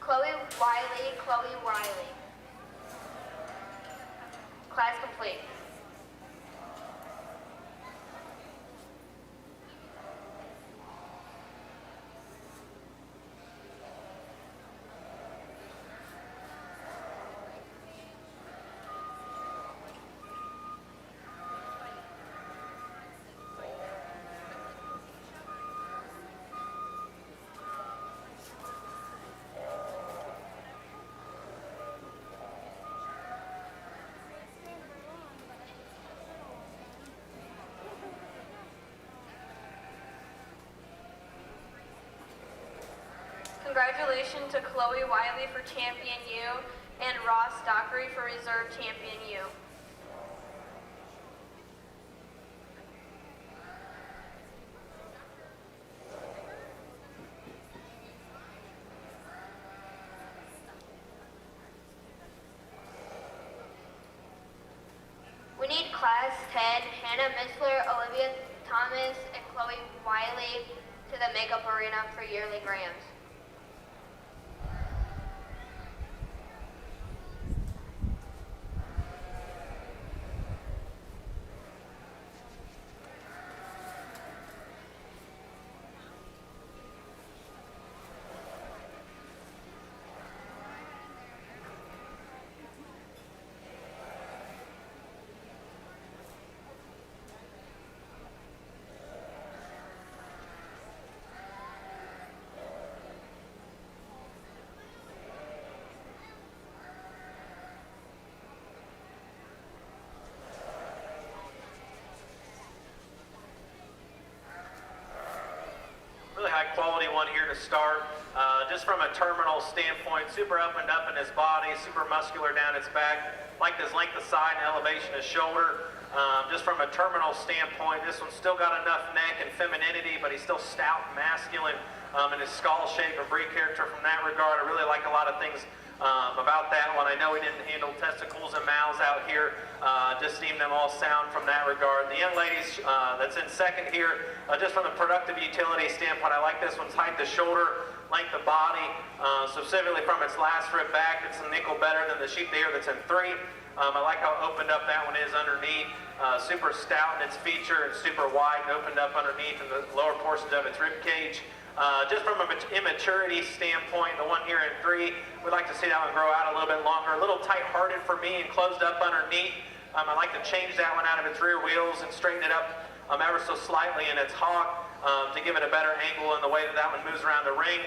Chloe Wiley. Class complete. Congratulations to Chloe Wiley for Champion U and Ross Dockery for Reserve Champion U. We need Class 10, Hannah Missler, Olivia Thomas, and Chloe Wiley to the makeup arena for yearling Rams. High quality one here to start. Just from a terminal standpoint, super up and up in his body, super muscular down his back. Like his length of side and elevation of shoulder. Just from a terminal standpoint, this one's still got enough neck and femininity, but he's still stout and masculine in his skull shape and breed character from that regard. I really like a lot of things about that one. I know he didn't handle testicles and mouths out here. Just deemed them all sound from that regard. The young ladies that's in second here, just from a productive utility standpoint, I like this one's height to shoulder, length of body, specifically from its last rib back. It's a nickel better than the sheep there that's in 3. I like how opened up that one is underneath. Super stout in its feature and super wide and opened up underneath in the lower portions of its rib cage. Just from an immaturity standpoint, the one here in 3, we'd like to see that one grow out a little bit longer. A little tight-hearted for me and closed up underneath. I like to change that one out of its rear wheels and straighten it up ever so slightly in its hock. to give it a better angle in the way that that one moves around the ring.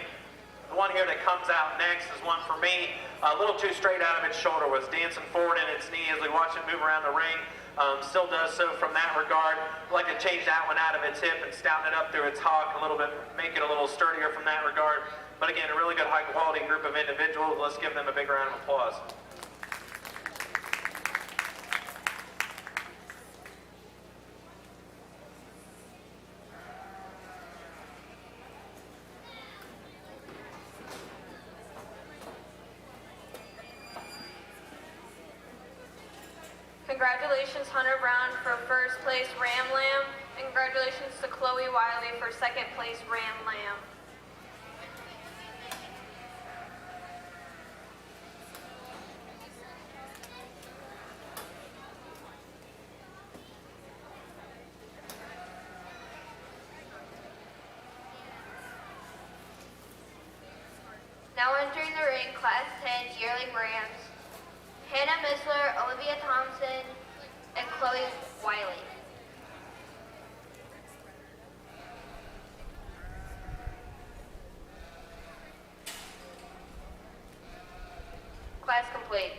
The one here that comes out next is one for me, a little too straight out of its shoulder, was dancing forward in its knee as we watch it move around the ring. Still does so from that regard. I'd like to change that one out of its hip and stouten it up through its hock a little bit, make it a little sturdier from that regard. But again, a really good high quality group of individuals. Let's give them a big round of applause. Congratulations, Hunter Brown, for first place Ram Lamb, and congratulations to Chloe Wiley for second place Ram Lamb. Now entering the ring, Class 10 Yearling Rams, Hannah Missler, Olivia Thompson, and Chloe Wiley. Class complete.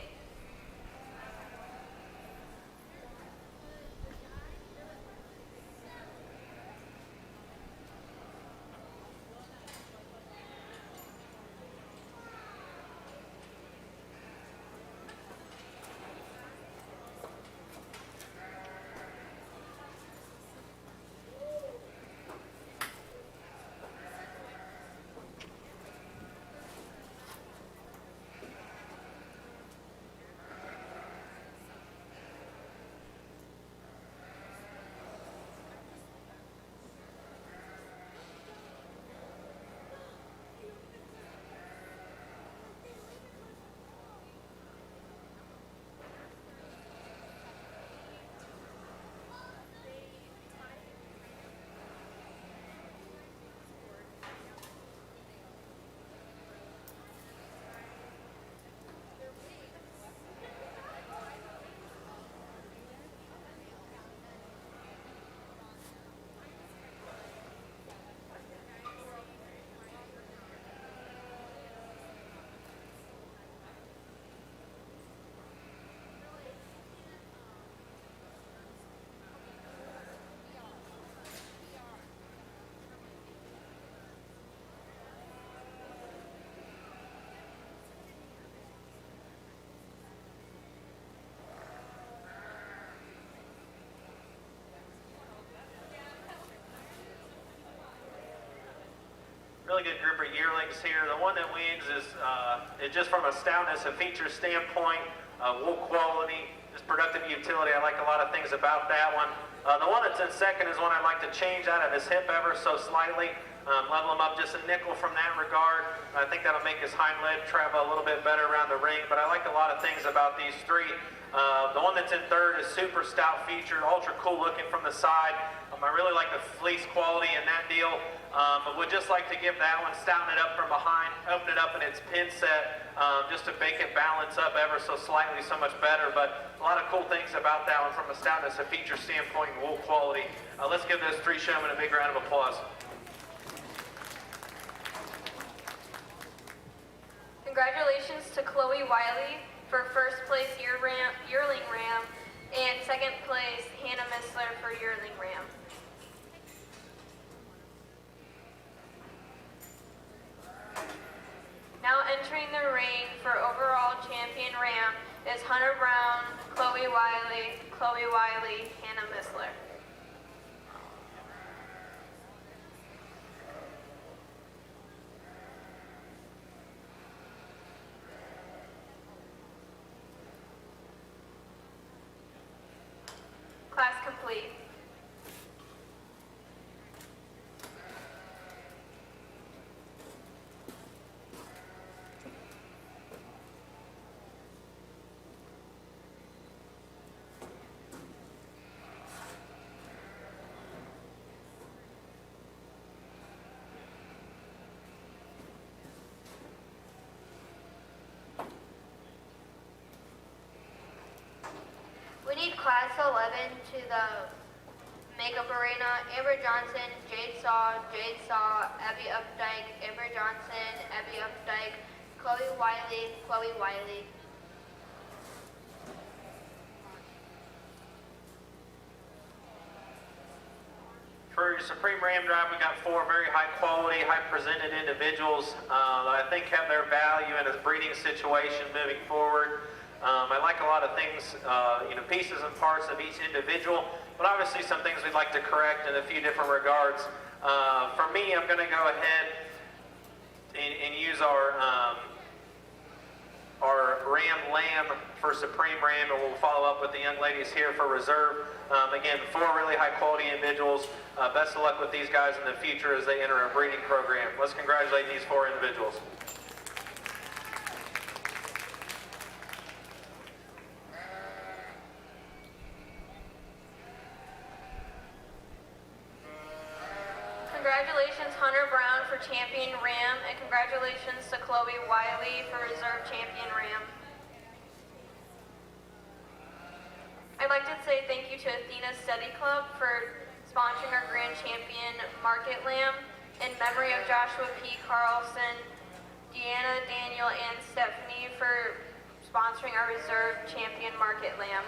Really good group of yearlings here. The one that wins is just from a stoutness, a feature standpoint, wool quality, just productive utility. I like a lot of things about that one. The one that's in second is one I'd like to change out of his hip ever so slightly. Level him up just a nickel from that regard. I think that'll make his hind leg travel a little bit better around the ring, but I like a lot of things about these three. The one that's in third is super stout featured, ultra cool looking from the side. I really like the fleece quality in that deal. But would just like to give that one, stouten it up from behind, open it up in its pin set, just to make it balance up ever so slightly, so much better. But a lot of cool things about that one from a stoutness, a feature standpoint, and wool quality. Let's give those three showmen a big round of applause. Congratulations to Chloe Wiley for first place Yearling Ram, and second place Hannah Missler for Yearling Ram. Now entering the ring for overall champion Ram is Hunter Brown, Chloe Wiley, Hannah Missler. Class complete. We need class 11 to the Makeup Arena, Amber Johnson, Jade Saw, Abby Updike, Amber Johnson, Abby Updike, Chloe Wiley. For your Supreme Ram Drive, we got 4 very high quality, high presented individuals that I think have their value in a breeding situation moving forward. I like a lot of things, pieces and parts of each individual, but obviously some things we'd like to correct in a few different regards. For me, I'm going to go ahead and use our Ram Lamb for Supreme Ram, and we'll follow up with the young ladies here for Reserve. Again, 4 really high quality individuals. Best of luck with these guys in the future as they enter a breeding program. Let's congratulate these 4 individuals. Congratulations Hunter Brown for Champion Ram, and congratulations to Chloe Wiley for Reserve Champion Ram. I'd like to say thank you to Athena Study Club for sponsoring our Grand Champion Market Lamb in memory of Joshua P. Carlson, Deanna, Daniel, and Stephanie for sponsoring our Reserve Champion Market Lamb.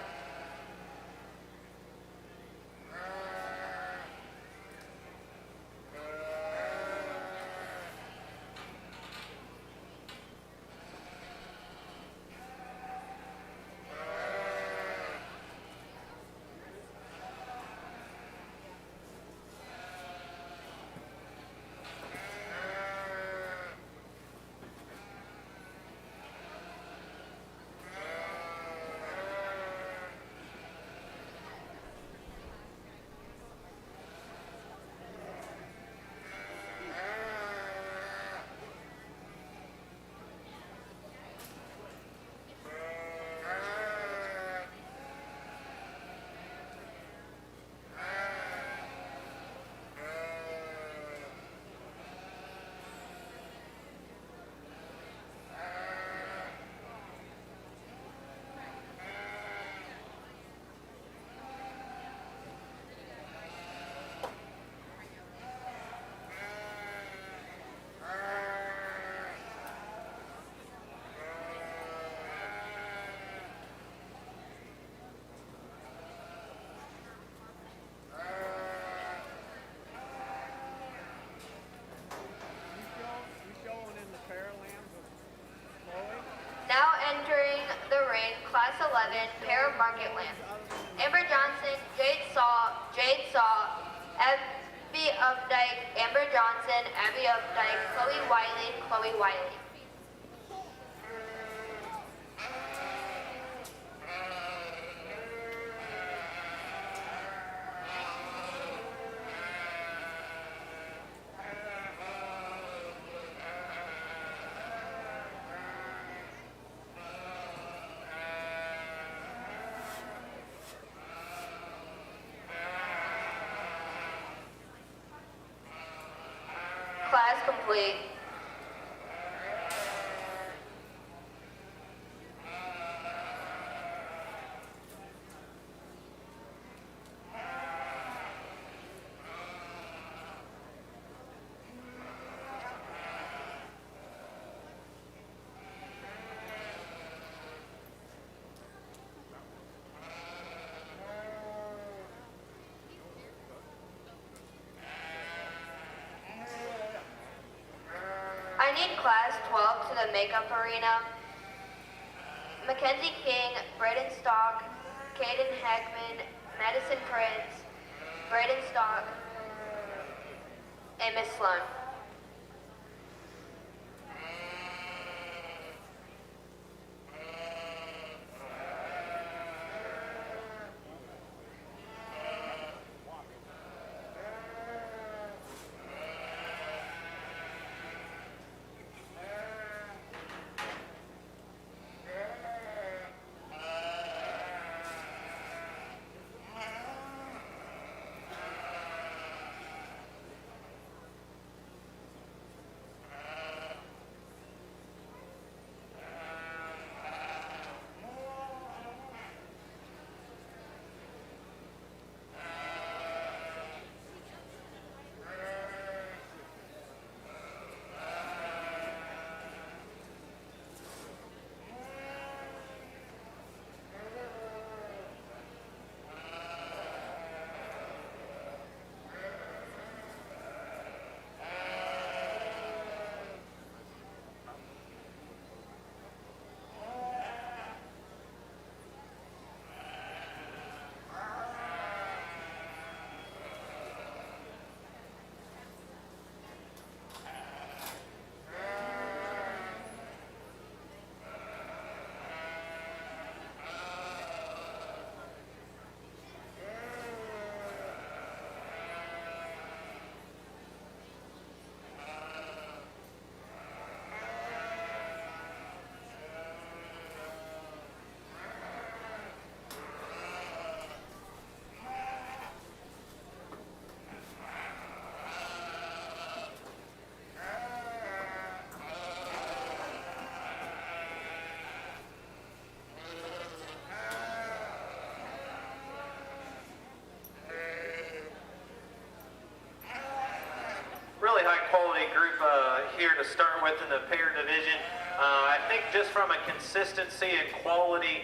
Now entering the ring, Class 11, pair of Market Lamb. Amber Johnson, Jade Saw, Abby Updike, Amber Johnson, Abby Updike, Chloe Wiley. Class complete. I need Class 12 to the Makeup Arena. Mackenzie King, Braden Stock, Caden Heckman, Madison Prince, Braden Stock, and Miss Sloan. group here to start with in the pair division. I think just from a consistency and quality,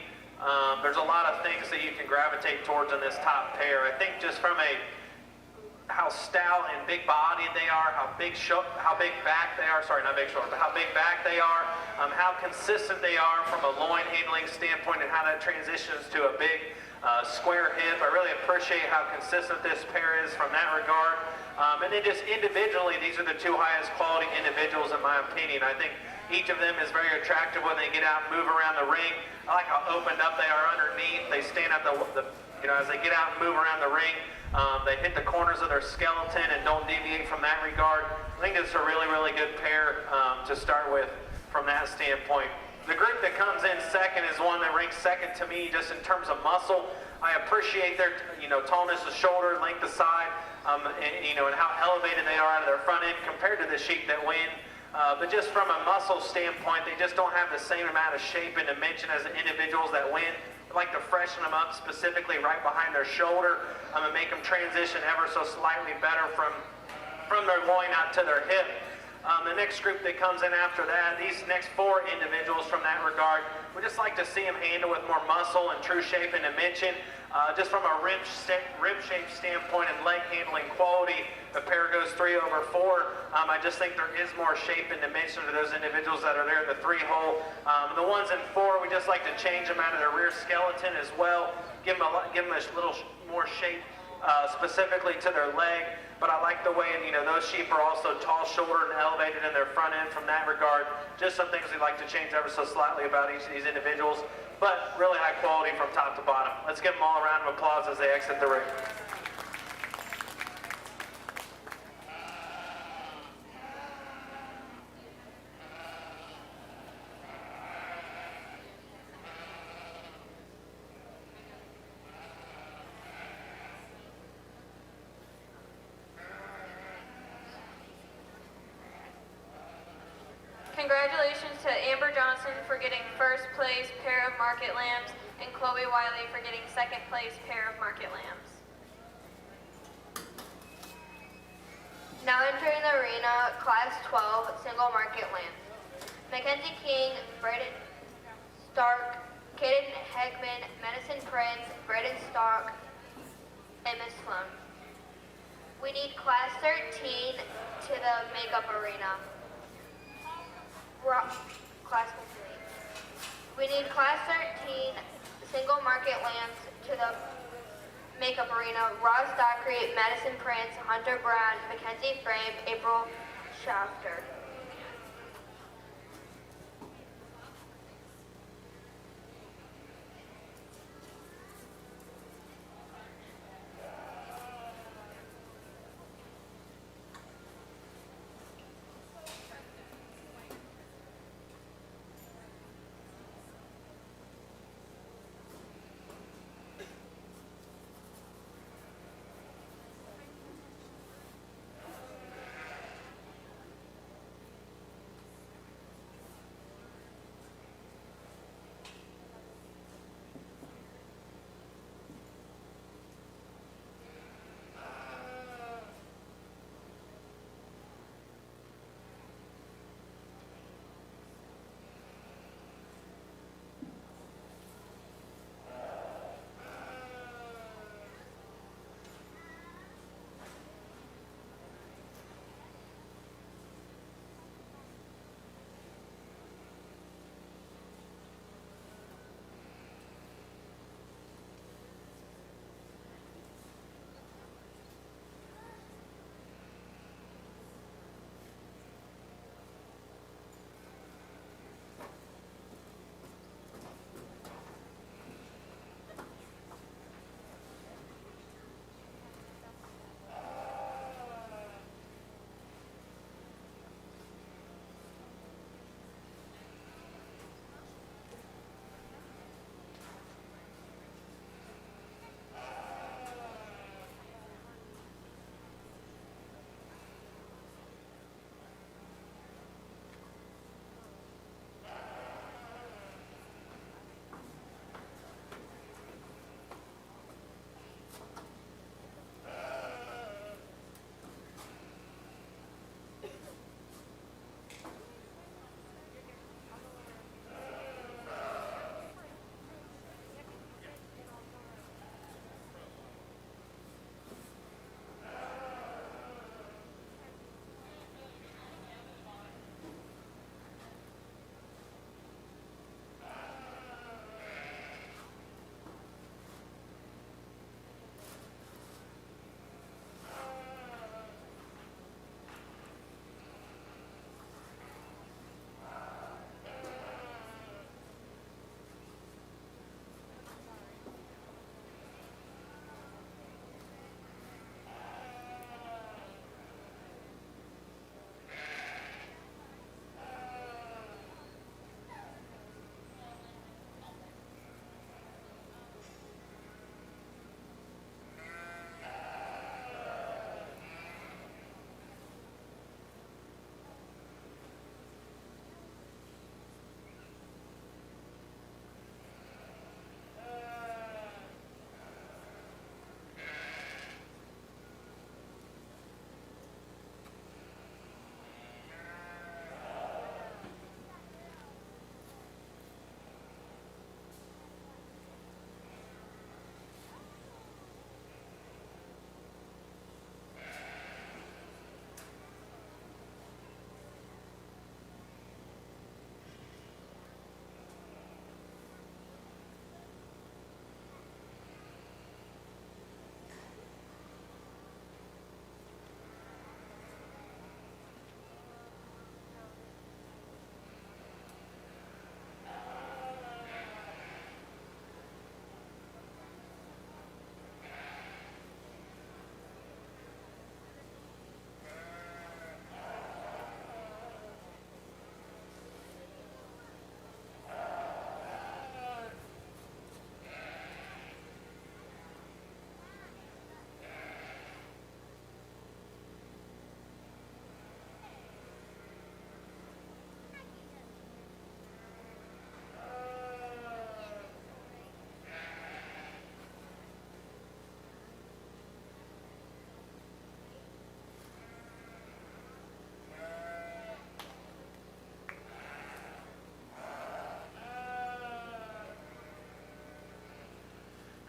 there's a lot of things that you can gravitate towards in this top pair. I think just from how stout and big bodied they are, how big back they are, sorry, not big shoulder, but how big back they are, how consistent they are from a loin handling standpoint, and how that transitions to a big square hip. I really appreciate how consistent this pair is from that regard. And then just individually, these are the two highest quality individuals in my opinion. I think each of them is very attractive when they get out and move around the ring. I like how opened up they are underneath. They stand up as they get out and move around the ring. They hit the corners of their skeleton and don't deviate from that regard. I think it's a really, really good pair to start with from that standpoint. The group that comes in second is one that ranks second to me just in terms of muscle. I appreciate their tallness of shoulder, length of side, and how elevated they are out of their front end compared to the sheep that win. But just from a muscle standpoint, they just don't have the same amount of shape and dimension as the individuals that win. I like to freshen them up specifically right behind their shoulder and make them transition ever so slightly better from their loin out to their hip. The next group that comes in after that, these next four individuals from that regard, we just like to see them handle with more muscle and true shape and dimension. Just from a rib shape standpoint and leg handling quality, the pair goes 3/4. I just think there is more shape and dimension to those individuals that are there in the 3-hole. The ones in 4, we just like to change them out of their rear skeleton as well, give them a little more shape specifically to their leg. But I like the way, those sheep are also tall-shouldered and elevated in their front end from that regard. Just some things we like to change ever so slightly about each of these individuals, but really high quality from top to bottom. Let's give them all a round of applause as they exit the ring. Congratulations to Amber Johnson for getting first place pair of market lambs and Chloe Wiley for getting second place pair of market lambs. Now entering the arena, Class 12 single market lambs. Mackenzie King, Braden Stark, Caden Hegman, Madison Prince, Braden Stark, and Miss Sloan. We need Class 13 to the makeup arena. Class complete. We need Class 13 single market lambs to the makeup arena. Ross Dockery, Madison Prince, Hunter Brown, Mackenzie Frame, April Shafter.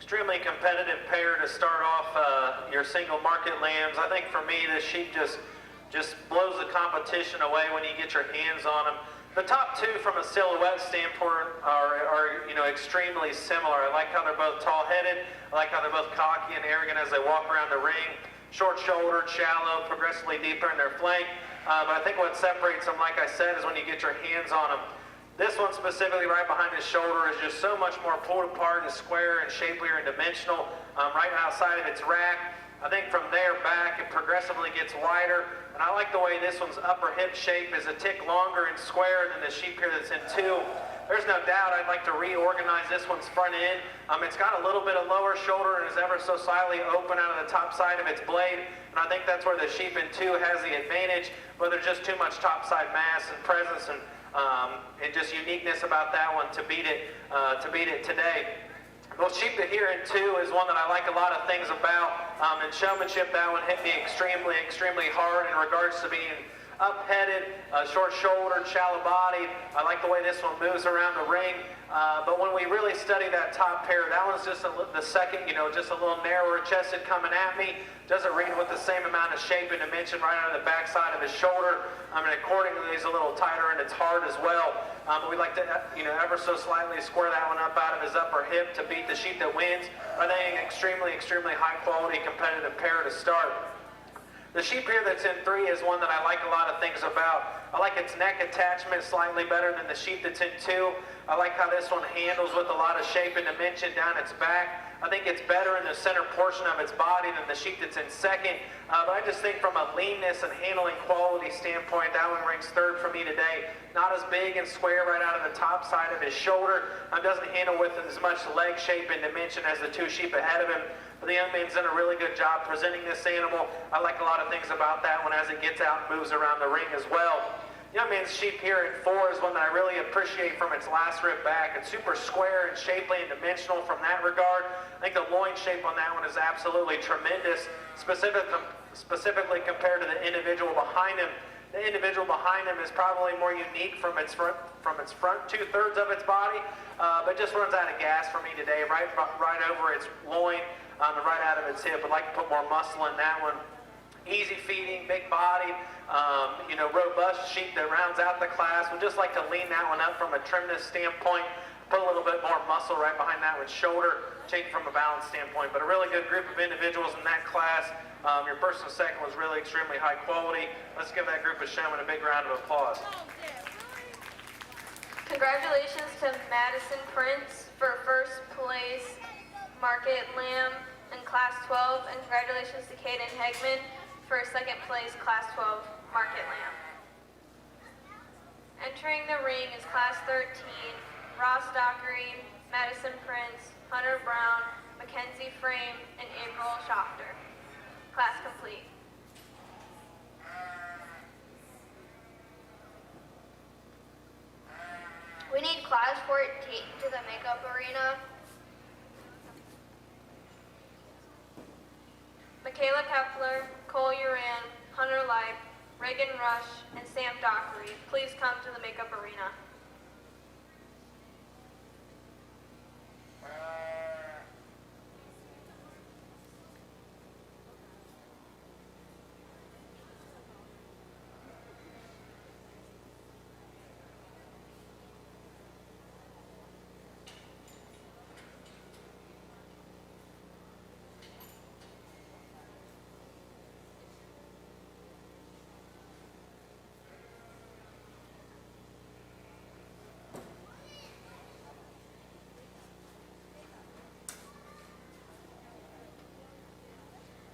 extremely competitive pair to start off your single market lambs. I think for me, this sheep just blows the competition away when you get your hands on them. The top two from a silhouette standpoint are extremely similar. I like how they're both tall-headed. I like how they're both cocky and arrogant as they walk around the ring. Short-shouldered, shallow, progressively deeper in their flank. But I think what separates them, like I said, is when you get your hands on them. This one specifically right behind his shoulder is just so much more pulled apart and square and shapelier and dimensional right outside of its rack. I think from there back it progressively gets wider, and I like the way this one's upper hip shape is a tick longer and square than the sheep here that's in 2. There's no doubt I'd like to reorganize this one's front end. It's got a little bit of lower shoulder and is ever so slightly open out of the top side of its blade, and I think that's where the sheep in 2 has the advantage, but there's just too much topside mass and presence and just uniqueness about that one to beat it today. Well, sheep here in 2 is one that I like a lot of things about. In showmanship, that one hit me extremely, extremely hard in regards to being up-headed, short-shouldered, shallow-bodied. I like the way this one moves around the ring. But when we really study that top pair, that one's just the second, just a little narrower chested coming at me. Doesn't read with the same amount of shape and dimension right out of the backside of his shoulder. Accordingly, he's a little tighter in its heart as well. We like to, ever so slightly square that one up out of his upper hip to beat the sheep that wins. I think an extremely, extremely high-quality competitive pair to start. The sheep here that's in 3 is one that I like a lot of things about. I like its neck attachment slightly better than the sheep that's in 2. I like how this one handles with a lot of shape and dimension down its back. I think it's better in the center portion of its body than the sheep that's in 2nd. But I just think from a leanness and handling quality standpoint, that one ranks 3rd for me today. Not as big and square right out of the top side of his shoulder. Doesn't handle with as much leg shape and dimension as the 2 sheep ahead of him. But the young man's done a really good job presenting this animal. I like a lot of things about that one as it gets out and moves around the ring as well. Young man's sheep here at 4 is one that I really appreciate from its last rib back. It's super square and shapely and dimensional from that regard. I think the loin shape on that one is absolutely tremendous, specifically compared to the individual behind him. The individual behind him is probably more unique from its front 2/3 of its body, but just runs out of gas for me today, right over its loin, right out of its hip. I'd like to put more muscle in that one. Easy feeding, big bodied, robust sheep that rounds out the class. We'd just like to lean that one up from a trimness standpoint, put a little bit more muscle right behind that one's shoulder, change from a balance standpoint. But a really good group of individuals in that class. Your first and second was really extremely high quality. Let's give that group of showmen a big round of applause. Congratulations to Madison Prince for first place market lamb in Class 12, and congratulations to Caden Hegman for second place Class 12 market lamb. Entering the ring is Class 13, Ross Dockery, Madison Prince, Hunter Brown, Mackenzie Frame, and April Schofter. Class complete. We need Class 14 to the makeup arena. Michaela Kepler, Cole Uran, Hunter Leib, Reagan Rush, and Sam Dockery, please come to the makeup arena.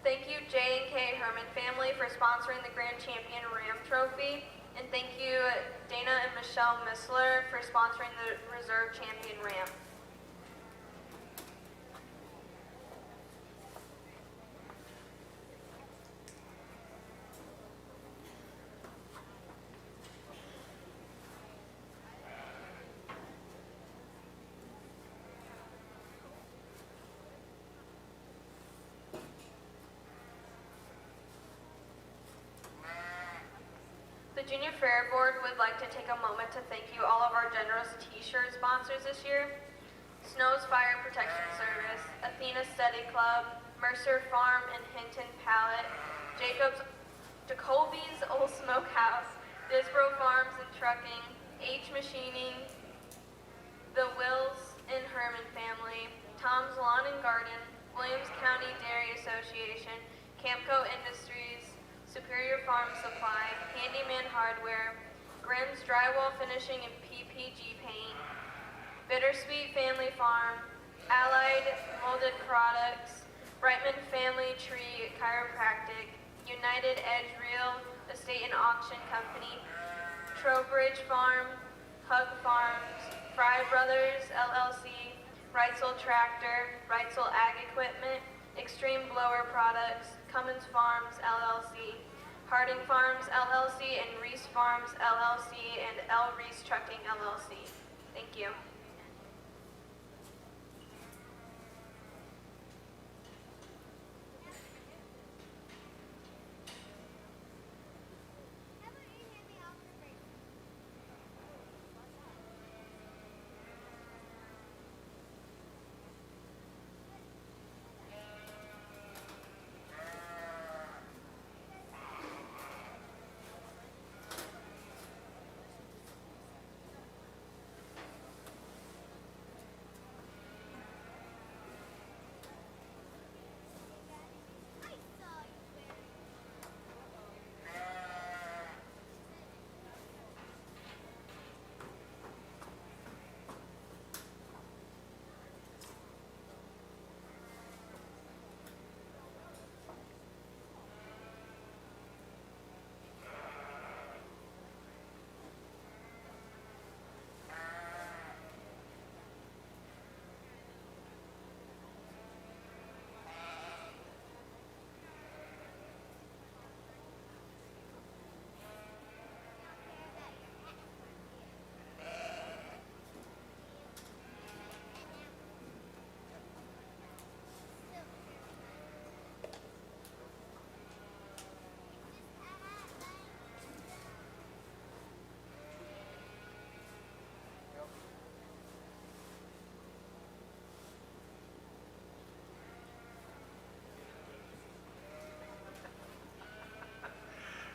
Thank you J&K Herman family for sponsoring the Grand Champion Ram Trophy. And thank you Dana and Michelle Missler for sponsoring the Reserve Champion Ram. The Junior Fair Board would like to take a moment to thank you all of our generous t-shirt sponsors this year. Snow's Fire Protection Service, Athena Athena Study Club, Mercer Farm and Hinton Pallet, Jacob's Jacoby's Old Smokehouse, Disbro Farms and Trucking, H Machining, the Wills and Herman family, Tom's Lawn and Garden, Williams County Dairy Association, Camco Industries, Superior Farm Supply, Handyman Hardware, Grimm's Drywall Finishing and PPG Paint, Bittersweet Family Farm, Allied Molded Products, Brightman Family Tree Chiropractic, United Edge Real Estate and Auction Company, Trowbridge Farm, Hug Farms, Fry Brothers LLC, Reitzel Tractor, Reitzel Ag Equipment, Extreme Blower Products, Cummins Farms LLC, Harding Farms LLC, and Reese Farms LLC, and L. Reese Trucking LLC. Thank you.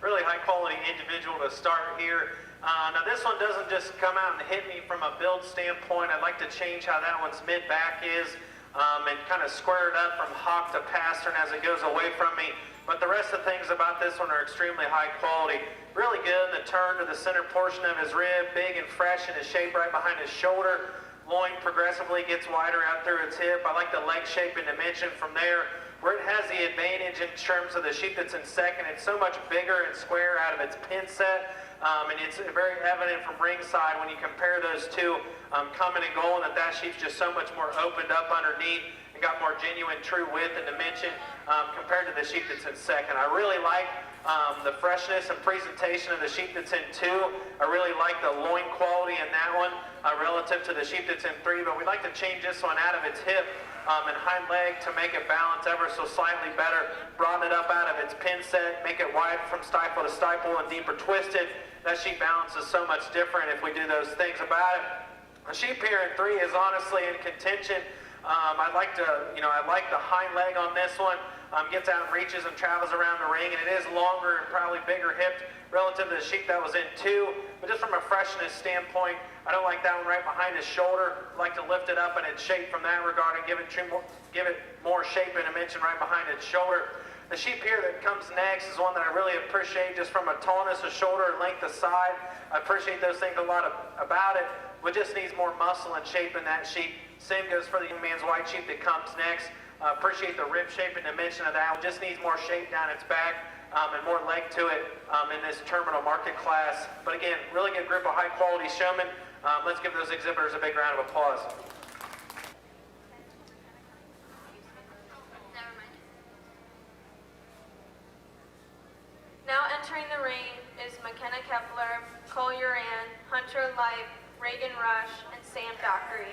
Really high quality individual to start here. Now this one doesn't just come out and hit me from a build standpoint. I'd like to change how that one's mid-back is and kind of square it up from hock to pastern as it goes away from me. But the rest of the things about this one are extremely high quality. Really good in the turn to the center portion of his rib, big and fresh in his shape right behind his shoulder. Loin progressively gets wider out through its hip. I like the leg shape and dimension from there. Where it has the advantage in terms of the sheep that's in second, it's so much bigger and square out of its pin set, and it's very evident from ringside when you compare those two coming and going that sheep's just so much more opened up underneath and got more genuine true width and dimension compared to the sheep that's in second. I really like the freshness and presentation of the sheep that's in 2. I really like the loin quality in that one relative to the sheep that's in 3, but we'd like to change this one out of its hip and hind leg to make it balance ever so slightly better, broaden it up out of its pin set, make it wide from stifle to stifle and deeper twisted. That sheep balance is so much different if we do those things about it. The sheep here in 3 is honestly in contention. I like the hind leg on this one. Gets out and reaches and travels around the ring, and it is longer and probably bigger hipped relative to the sheep that was in 2. But just from a freshness standpoint, I don't like that one right behind his shoulder. I like to lift it up in its shape from that regard and give it more shape and dimension right behind its shoulder. The sheep here that comes next is one that I really appreciate just from a tallness of shoulder and length of side. I appreciate those things a lot about it, but just needs more muscle and shape in that sheep. Same goes for the young man's white sheep that comes next. Appreciate the rib shape and dimension of that. Just needs more shape down its back and more leg to it in this terminal market class. But again, really good group of high quality showmen. Let's give those exhibitors a big round of applause. Now entering the ring is McKenna Kepler, Cole Uran, Hunter Light, Reagan Rush, and Sam Dockery.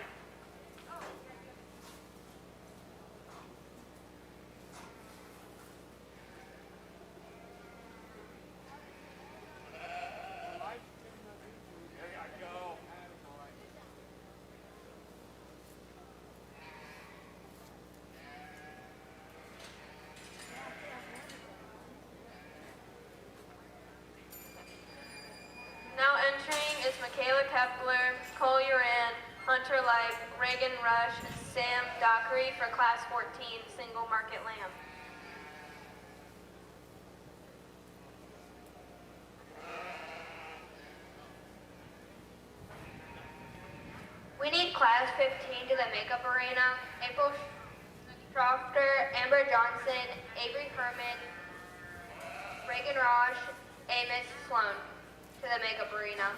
Kayla Kepler, Cole Uran, Hunter Light, Reagan Rush, and Sam Dockery for Class 14 Single Market Lamb. We need Class 15 to the makeup arena. April Schrochter, Amber Johnson, Avery Herman, Reagan Rosh, Amos Sloan to the makeup arena.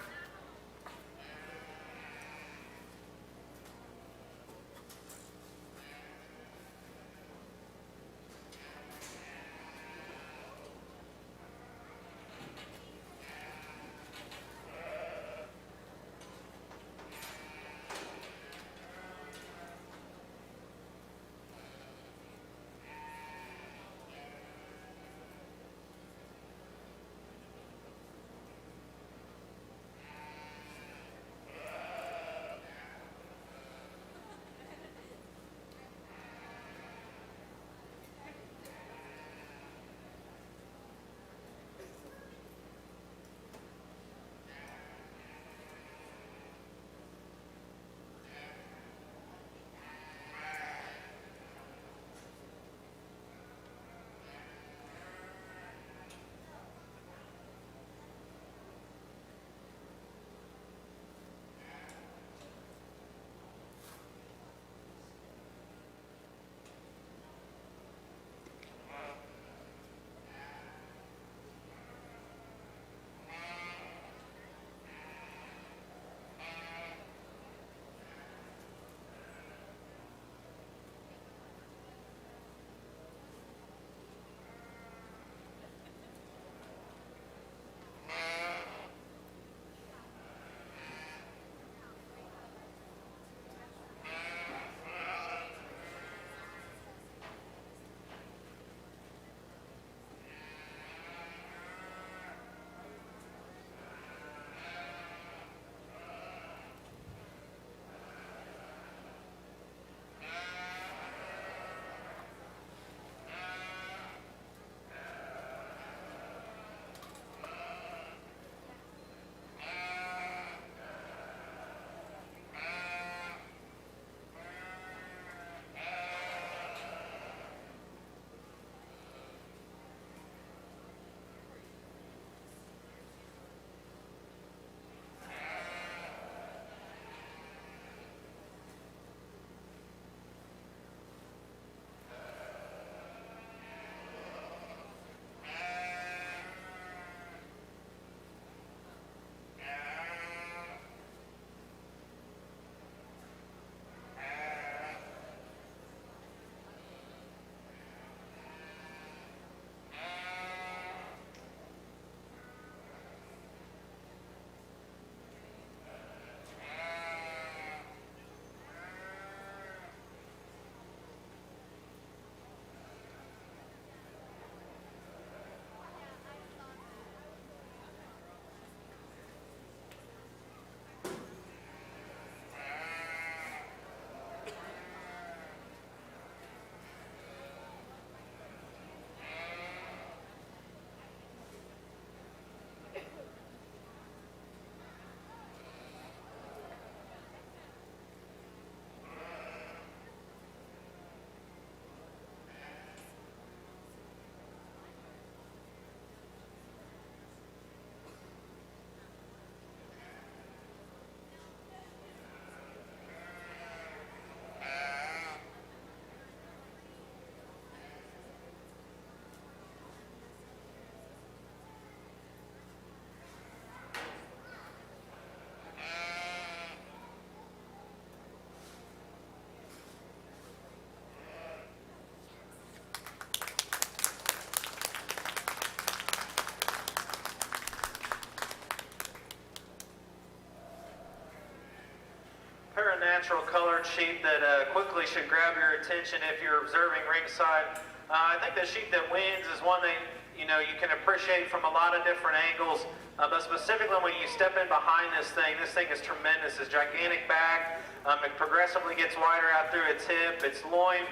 Natural colored sheep that quickly should grab your attention if you're observing ringside. I think the sheep that wins is one that you can appreciate from a lot of different angles, but specifically when you step in behind this thing is tremendous. This gigantic back, it progressively gets wider out through its hip. Its loin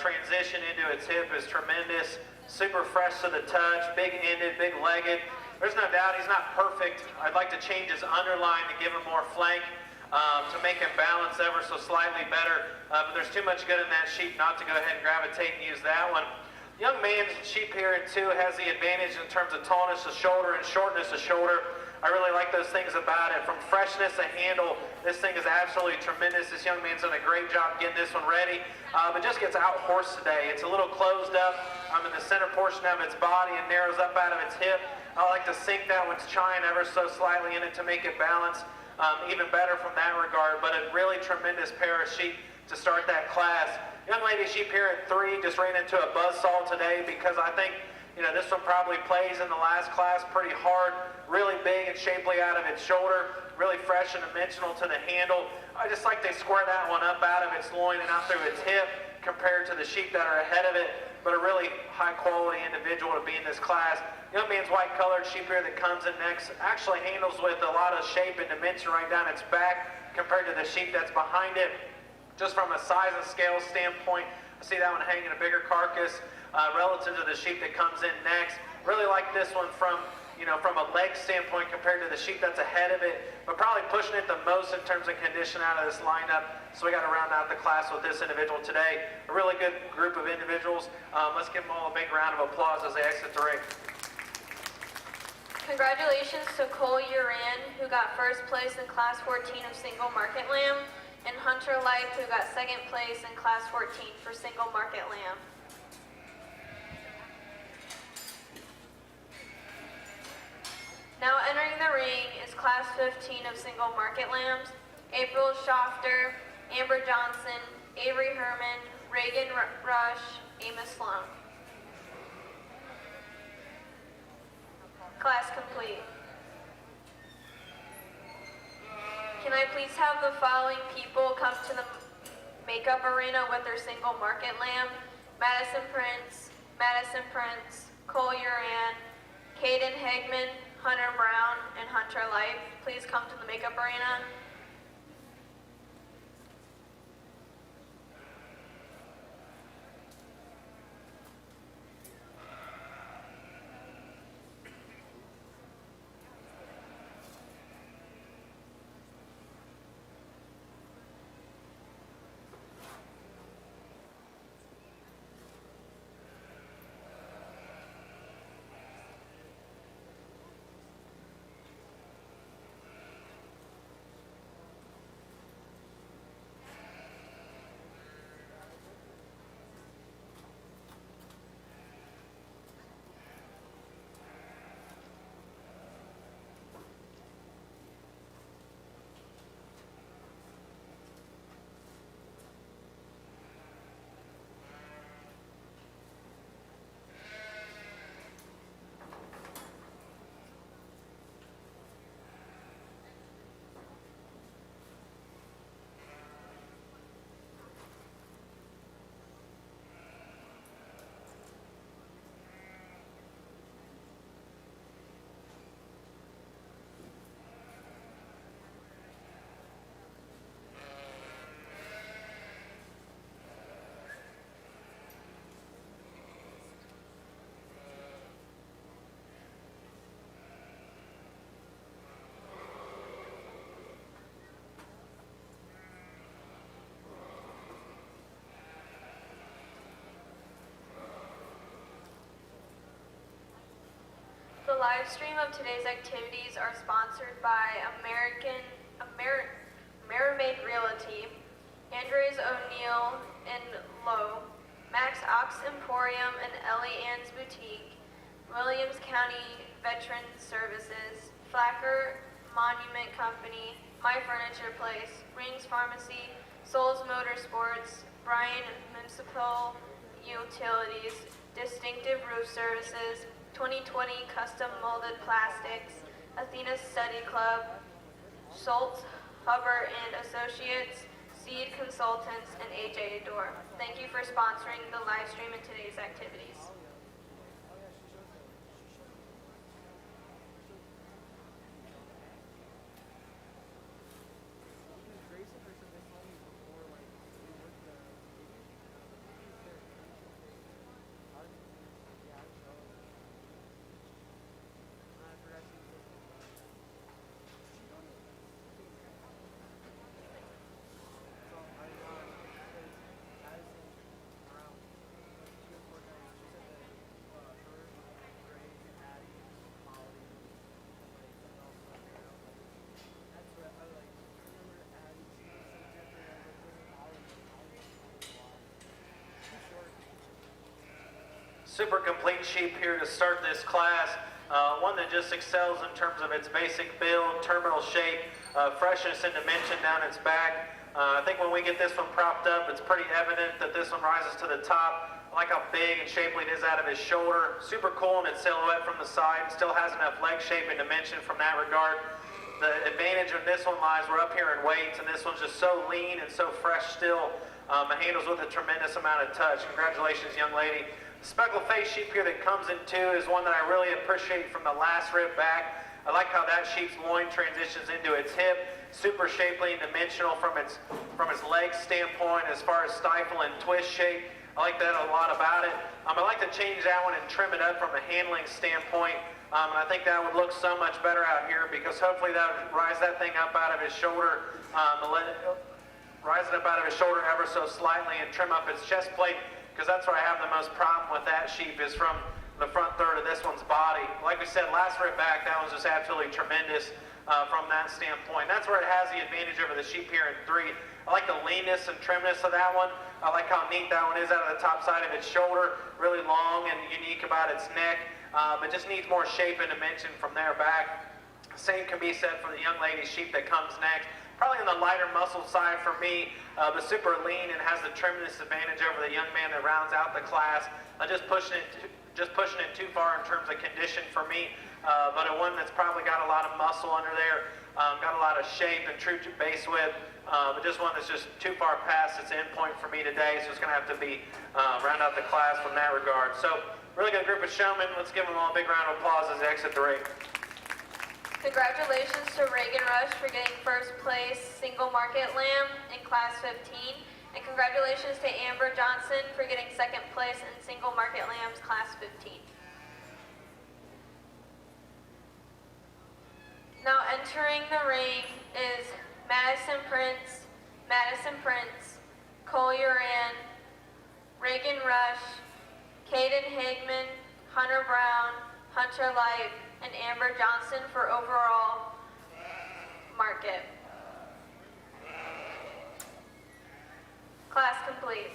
transition into its hip is tremendous. Super fresh to the touch, big-ended, big-legged. there's no doubt he's not perfect. I'd like to change his underline to give him more flank, to make him balance ever so slightly better. But there's too much good in that sheep not to go ahead and gravitate and use that one. Young man's sheep here in 2 has the advantage in terms of tallness of shoulder and shortness of shoulder. I really like those things about it. From freshness to handle, this thing is absolutely tremendous. This young man's done a great job getting this one ready, but just gets out-horsed today. It's a little closed up in the center portion of its body and narrows up out of its hip. I like to sink that one's chine ever so slightly in it to make it balance even better from that regard, but a really tremendous pair of sheep to start that class. Young lady sheep here at 3 just ran into a buzzsaw today because I think this one probably plays in the last class pretty hard, really big and shapely out of its shoulder, really fresh and dimensional to the handle. I just like to square that one up out of its loin and out through its hip compared to the sheep that are ahead of it, but a really high quality individual to be in this class. Young man's white colored sheep here that comes in next actually handles with a lot of shape and dimension right down its back compared to the sheep that's behind it. Just from a size and scale standpoint, I see that one hanging a bigger carcass relative to the sheep that comes in next. Really like this one from a leg standpoint compared to the sheep that's ahead of it, but probably pushing it the most in terms of condition out of this lineup. So we got to round out the class with this individual today. A really good group of individuals. Let's give them all a big round of applause as they exit the ring. Congratulations to Cole Uran, who got first place in Class 14 of Single Market Lamb, and Hunter Life, who got second place in Class 14 for Single Market Lamb. Now entering the ring is Class 15 of Single Market Lambs, April Schofter, Amber Johnson, Avery Herman, Reagan Rush, Amos Sloan. Class complete. Can I please have the following people come to the makeup arena with their Single Market Lamb? Madison Prince, Cole Uran, Caden Hagman, Hunter Brown, and Hunter Life. Please come to the makeup arena. The live stream of today's activities are sponsored by Mermaid Realty, Andres O'Neill and Lowe, Max Ox Emporium and Ellie Ann's Boutique, Williams County Veteran Services, Flacker Monument Company, My Furniture Place, Rings Pharmacy, Souls Motorsports, Bryan Municipal Utilities, Distinctive Roof Services, 2020 Custom Molded Plastics, Athena Study Club, Schultz, Hubbard and Associates, Seed Consultants, and AJ Adore. Thank you for sponsoring the live stream in today's activities. super complete sheep here to start this class. One that just excels in terms of its basic build, terminal shape, freshness and dimension down its back. I think when we get this one propped up, it's pretty evident that this one rises to the top. I like how big and shapely it is out of his shoulder. Super cool in its silhouette from the side. Still has enough leg shape and dimension from that regard. The advantage of this one lies we're up here in weights, and this one's just so lean and so fresh still. It handles with a tremendous amount of touch. Congratulations, young lady. The speckled face sheep here that comes in two is one that I really appreciate from the last rib back. I like how that sheep's loin transitions into its hip. Super shapely and dimensional from its leg standpoint as far as stifle and twist shape. I like that a lot about it. I like to change that one and trim it up from a handling standpoint. And I think that would look so much better out here because hopefully that would rise that thing up out of his shoulder, rise it up out of his shoulder ever so slightly and trim up its chest plate, because that's where I have the most problem with that sheep is from the front third of this one's body. Like we said, last rib back, that was just absolutely tremendous from that standpoint. That's where it has the advantage over the sheep here in three. I like the leanness and trimness of that one. I like how neat that one is out of the top side of its shoulder, really long and unique about its neck. It just needs more shape and dimension from there back. Same can be said for the young lady's sheep that comes next. Probably on the lighter muscle side for me, but super lean and has the trimness advantage over the young man that rounds out the class. Just pushing it too far in terms of condition for me, but a one that's probably got a lot of muscle under there, got a lot of shape and true base width, but just one that's just too far past its endpoint for me today, so it's going to have to be round out the class from that regard. So really good group of showmen. Let's give them all a big round of applause as they exit the ring. Congratulations to Reagan Rush for getting first place single market lamb in class 15. And congratulations to Amber Johnson for getting second place in single market lambs class 15. Now entering the ring is Madison Prince, Cole Uran, Reagan Rush, Caden Hagman, Hunter Brown, Hunter Light, and Amber Johnson for overall market. Class complete.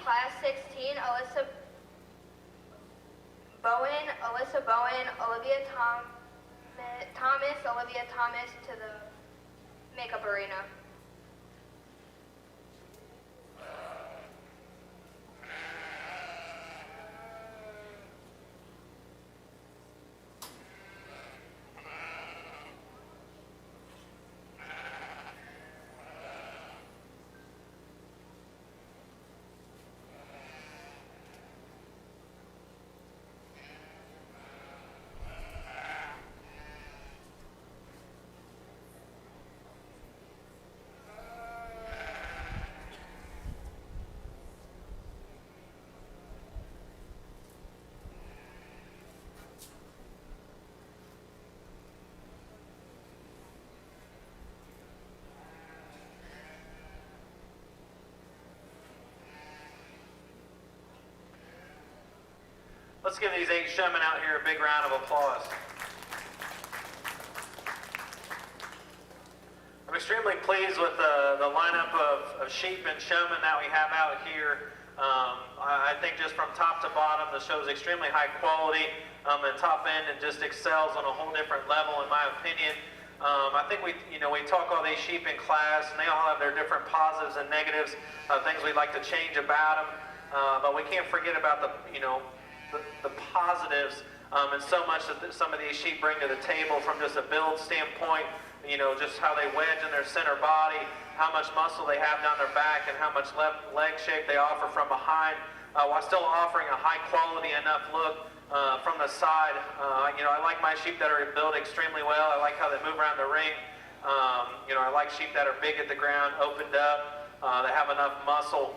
Class 16, Alyssa Bowen, Olivia Olivia Thomas, to the makeup arena. Let's give these 8 showmen out here a big round of applause. I'm extremely pleased with the lineup of sheep and showmen that we have out here. I think just from top to bottom, the show is extremely high quality, and top end and just excels on a whole different level, in my opinion. I think we talk all these sheep in class, and they all have their different positives and negatives, things we'd like to change about them. But we can't forget about the positives, and so much that some of these sheep bring to the table from just a build standpoint, just how they wedge in their center body, how much muscle they have down their back, and how much leg shape they offer from behind, while still offering a high quality enough look from the side. I like my sheep that are built extremely well. I like how they move around the ring. I like sheep that are big at the ground, opened up, that have enough muscle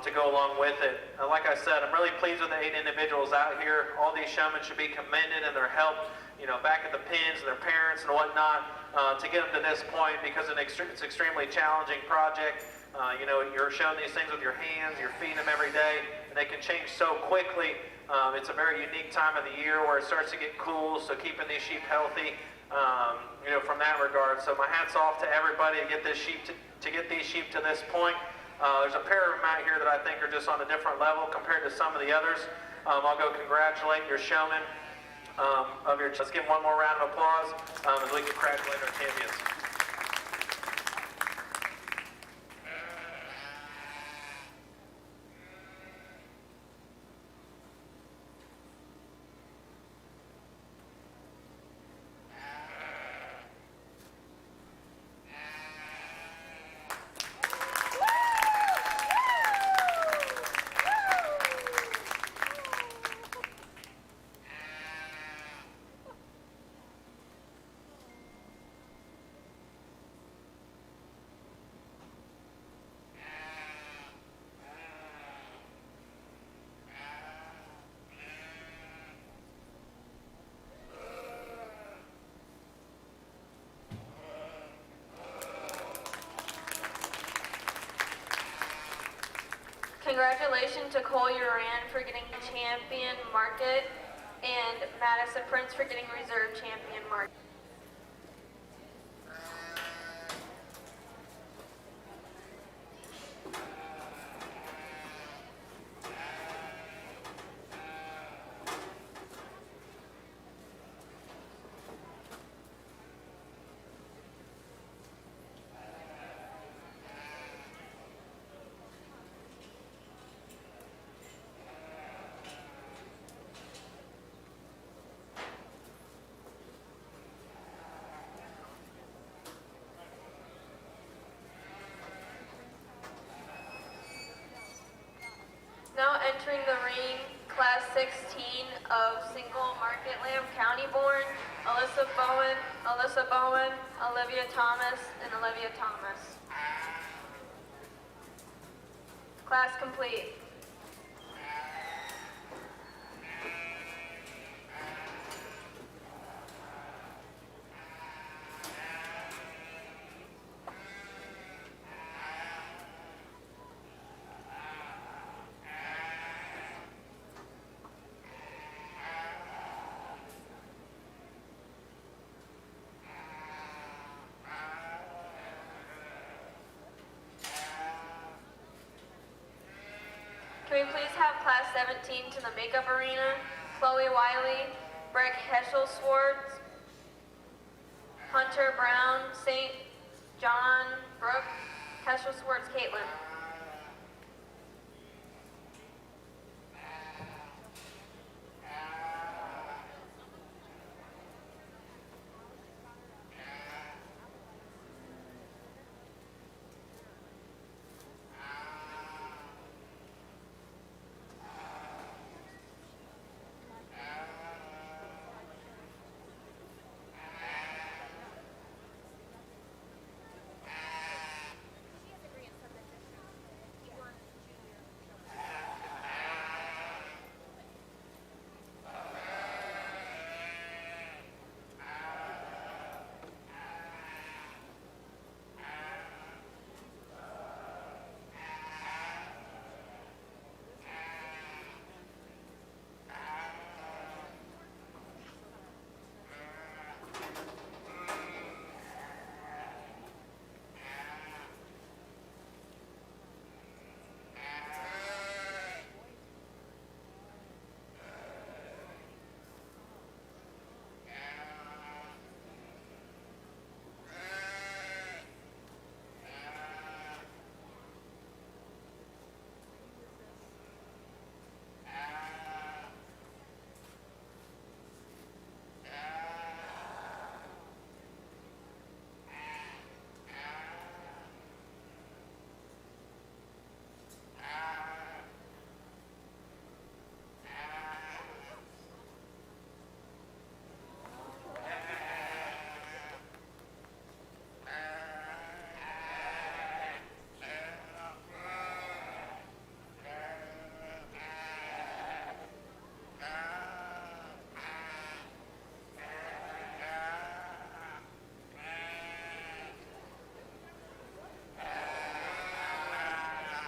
to go along with it. Like I said, I'm really pleased with the 8 individuals out here. All these showmen should be commended and their help, back at the pins and their parents and whatnot, to get them to this point, because it's an extremely challenging project. You're showing these things with your hands, you're feeding them every day, and they can change so quickly. It's a very unique time of the year where it starts to get cool, so keeping these sheep healthy, from that regard. So my hat's off to everybody to get these sheep to this point. There's a pair of them out here that I think are just on a different level compared to some of the others. I'll go congratulate your showmen. Let's give them one more round of applause as we congratulate our champions. Congratulations to Cole Uran for getting champion market and Madison Prince for getting reserve champion market. Now entering the ring, class 16 of single market lamb county born, Alyssa Bowen, Olivia Thomas, and Olivia Thomas. Class complete. Can we please have class 17 to the makeup arena? Chloe Wiley, Breck Heschel Swartz, Hunter Brown, St. John, Brooke, Heschel Swartz, Caitlin.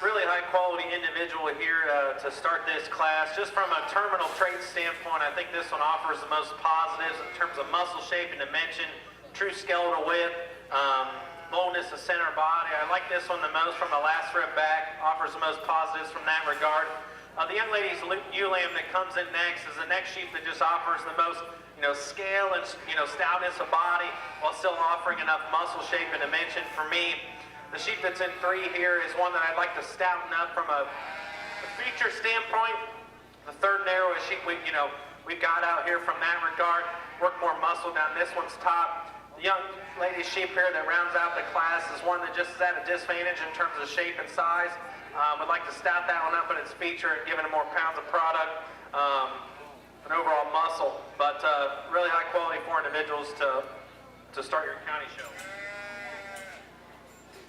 Really high quality individual here to start this class. Just from a terminal trait standpoint, I think this one offers the most positives in terms of muscle shape and dimension, true skeletal width, boldness of center body. I like this one the most from the last rib back, offers the most positives from that regard. The young lady's ewe lamb that comes in next is the next sheep that just offers the most scale and stoutness of body while still offering enough muscle shape and dimension for me. The sheep that's in 3 here is one that I'd like to stouten up from a feature standpoint. The third narrowest sheep we've got out here from that regard. Work more muscle down this one's top. The young lady sheep here that rounds out the class is one that just is at a disadvantage in terms of shape and size. Would like to stout that one up in its feature and give it more pounds of product and overall muscle. But really high quality for individuals to start your county show.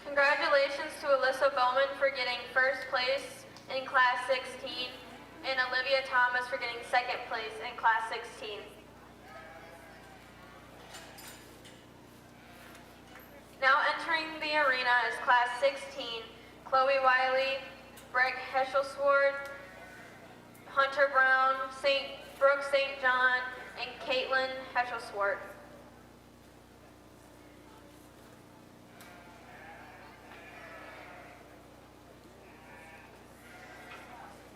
Congratulations to Alyssa Bowman for getting first place in Class 16 and Olivia Thomas for getting second place in Class 16. Now entering the arena is Class 16, Chloe Wiley, Breg Heschel-Swart, Hunter Brown, Brooke St. John, and Caitlin Heschel-Swart.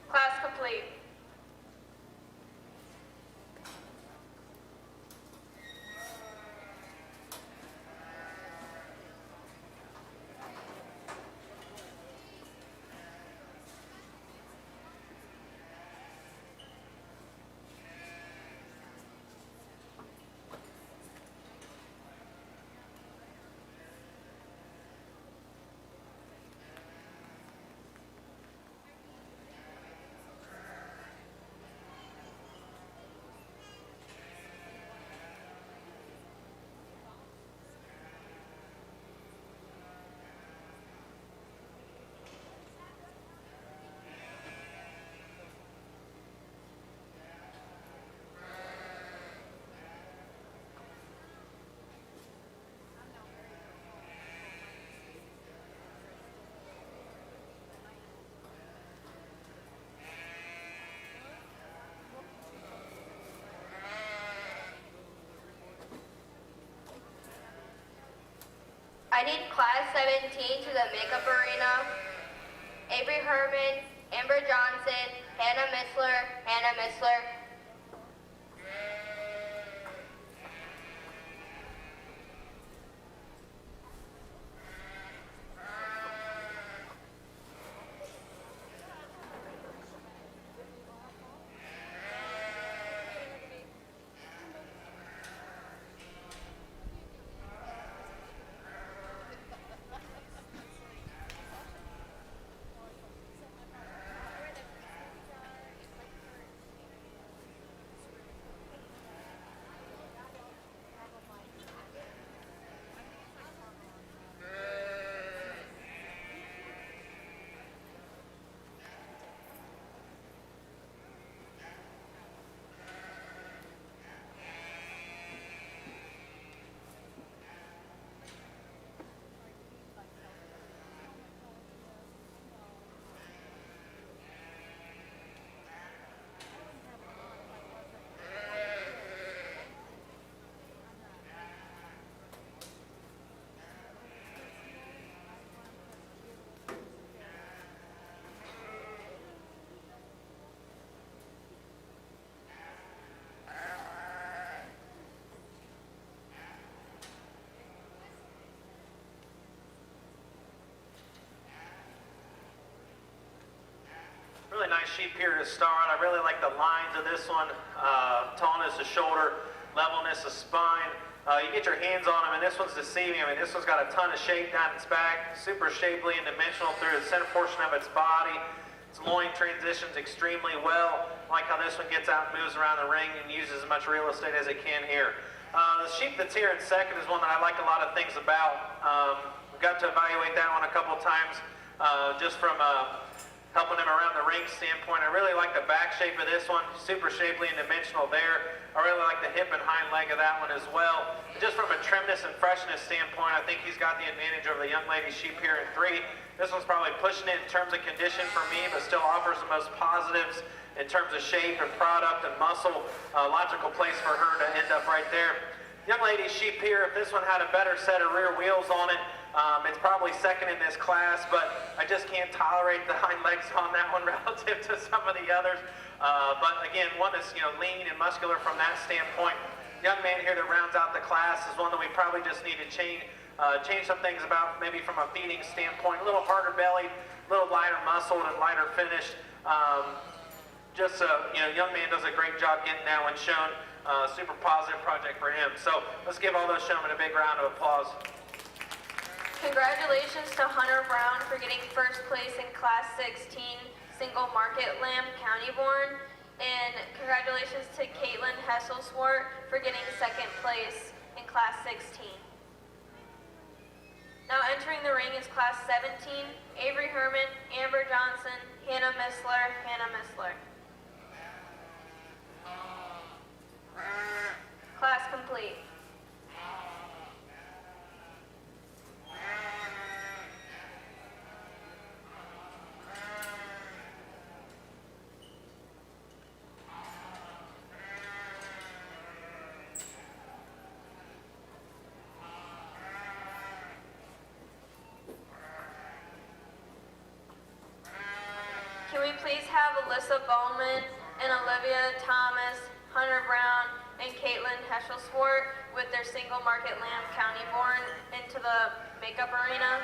Class complete. I need Class 17 to the makeup arena. Avery Herman, Amber Johnson, Hannah Missler. nice sheep here to start. I really like the lines of this one, tallness of shoulder, levelness of spine. You get your hands on him, and this one's deceiving. I mean, this one's got a ton of shape down its back, super shapely and dimensional through the center portion of its body. Its loin transitions extremely well. I like how this one gets out and moves around the ring and uses as much real estate as it can here. The sheep that's here in second is one that I like a lot of things about. We got to evaluate that one a couple of times just from helping him around the ring standpoint. I really like the back shape of this one, super shapely and dimensional there. I really like the hip and hind leg of that one as well. Just from a trimness and freshness standpoint, I think he's got the advantage over the young lady sheep here in 3. This one's probably pushing it in terms of condition for me, but still offers the most positives in terms of shape and product and muscle. Logical place for her to end up right there. Young lady sheep here, if this one had a better set of rear wheels on it, it's probably second in this class, but I just can't tolerate the hind legs on that one relative to some of the others. But again, one that's lean and muscular from that standpoint. Young man here that rounds out the class is one that we probably just need to change some things about, maybe from a feeding standpoint. A little harder bellied, a little lighter muscled and lighter finished. Young man does a great job getting that one shown. Super positive project for him. So let's give all those showmen a big round of applause. Congratulations to Hunter Brown for getting first place in Class 16 Single Market Lamb County Born, and congratulations to Caitlin Hesselswart for getting second place in Class 16. Now entering the ring is Class 17, Avery Herman, Amber Johnson, Hannah Missler, Class complete. Can we please have Alyssa Bowman and Olivia Thomas, Hunter Brown, and Caitlin Heschel-Swart with their Single Market Lamb County Born into the makeup arena?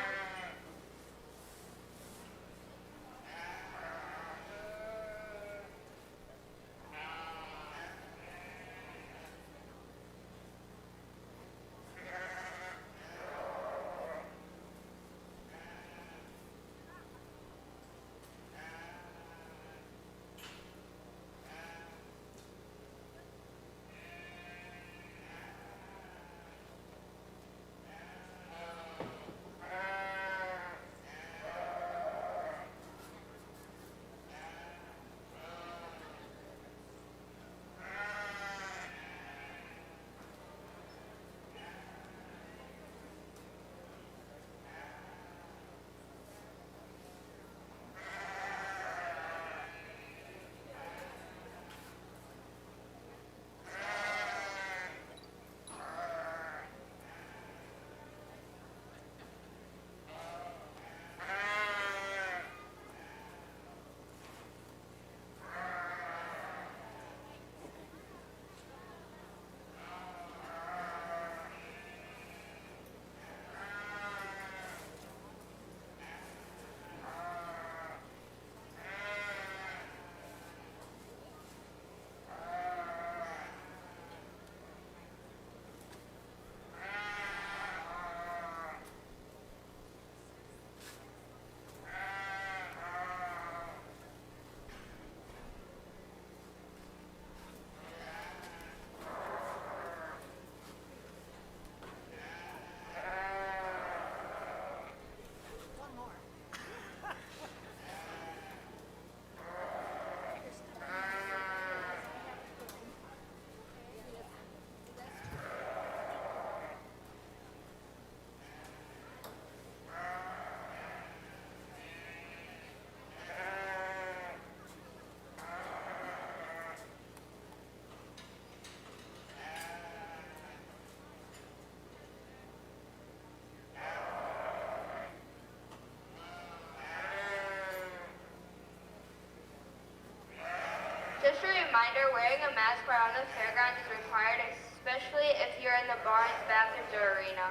Just a reminder, wearing a mask around the fairgrounds is required, especially if you're in the barns, bathrooms, or arena.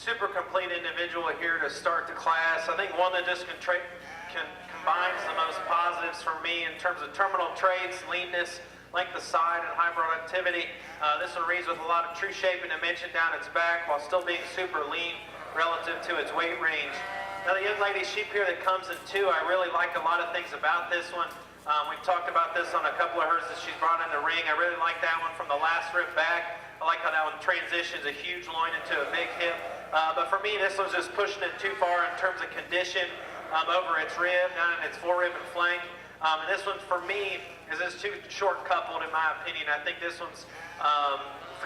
super complete individual here to start the class. I think one that just combines the most positives for me in terms of terminal traits, leanness, length of side, and high productivity. This one reads with a lot of true shape and dimension down its back while still being super lean relative to its weight range. Now the young lady sheep here that comes in 2, I really like a lot of things about this one. We've talked about this on a couple of hers that she's brought in the ring. I really like that one from the last rib back. I like how that one transitions a huge loin into a big hip. But for me, this one's just pushing it too far in terms of condition over its rib, down in its forerib and flank. And this one for me is just too short coupled in my opinion. I think this one's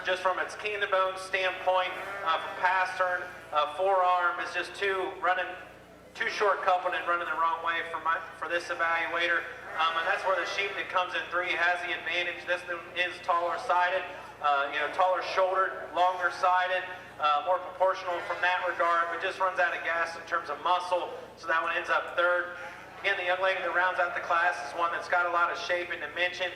just from its cannon bone standpoint, from pastern, forearm is just too short coupled and running the wrong way for this evaluator. And that's where the sheep that comes in 3 has the advantage. This one is taller sided, taller shouldered, longer sided, more proportional from that regard, but just runs out of gas in terms of muscle, so that one ends up 3rd. Again, the young lady that rounds out the class is one that's got a lot of shape and dimension.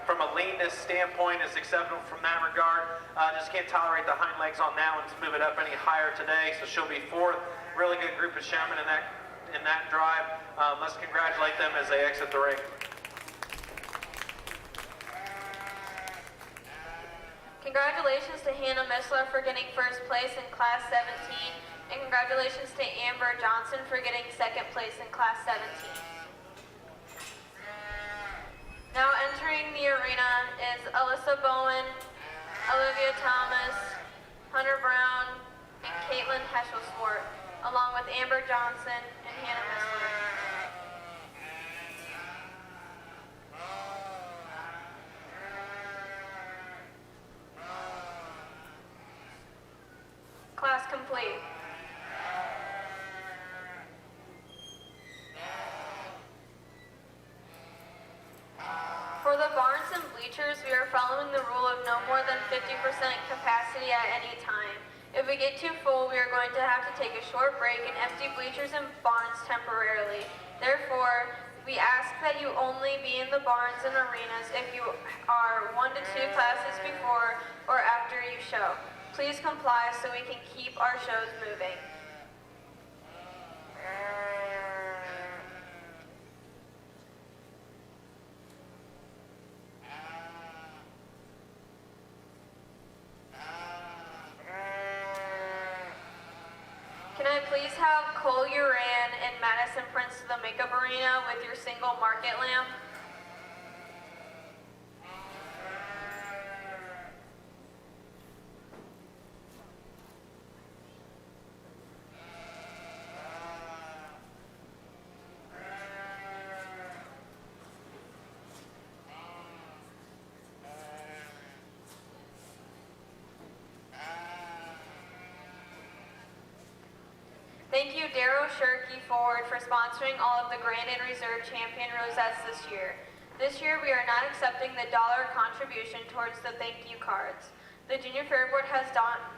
From a leanness standpoint, is acceptable from that regard. Just can't tolerate the hind legs on that one to move it up any higher today, so she'll be 4th. Really good group of showmen in that drive. Let's congratulate them as they exit the ring. Congratulations to Hannah Missler for getting 1st place in Class 17, and congratulations to Amber Johnson for getting 2nd place in Class 17. Now entering the arena is Alyssa Bowen, Olivia Thomas, Hunter Brown, and Caitlin Heschelsport, along with Amber Johnson and Hannah Missler. Class complete. For the barns and bleachers, we are following the rule of no more than 50% capacity at any time. If we get too full, we are going to have to take a short break and empty bleachers and barns temporarily. Therefore, we ask that you only be in the barns and arenas if you are 1 to 2 classes before or after you show. Please comply so we can keep our shows moving. Can I please have Cole Uran and Madison Prince to the makeup arena with your single market lamp? Thank you, Darrow Shirky Ford, for sponsoring all of the Grand and Reserve Champion rosettes this year. This year, we are not accepting the dollar contribution towards the thank you cards. The Junior Fair Board has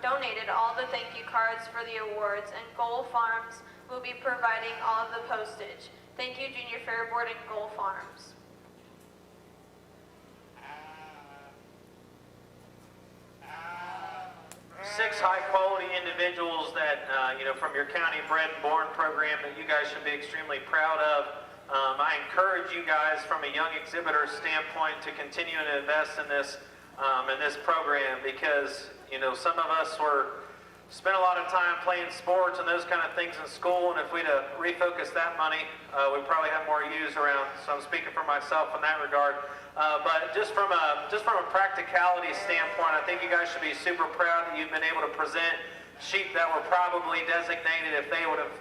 donated all the thank you cards for the awards, and Goal Farms will be providing all of the postage. Thank you, Junior Fair Board and Goal Farms. Six high-quality individuals that, from your county bred and born program that you guys should be extremely proud of. I encourage you guys from a young exhibitor standpoint to continue to invest in this program because, some of us spent a lot of time playing sports and those kind of things in school, and if we'd refocused that money, we'd probably have more use around. So I'm speaking for myself in that regard. But just from a practicality standpoint, I think you guys should be super proud that you've been able to present sheep that were probably designated if they would have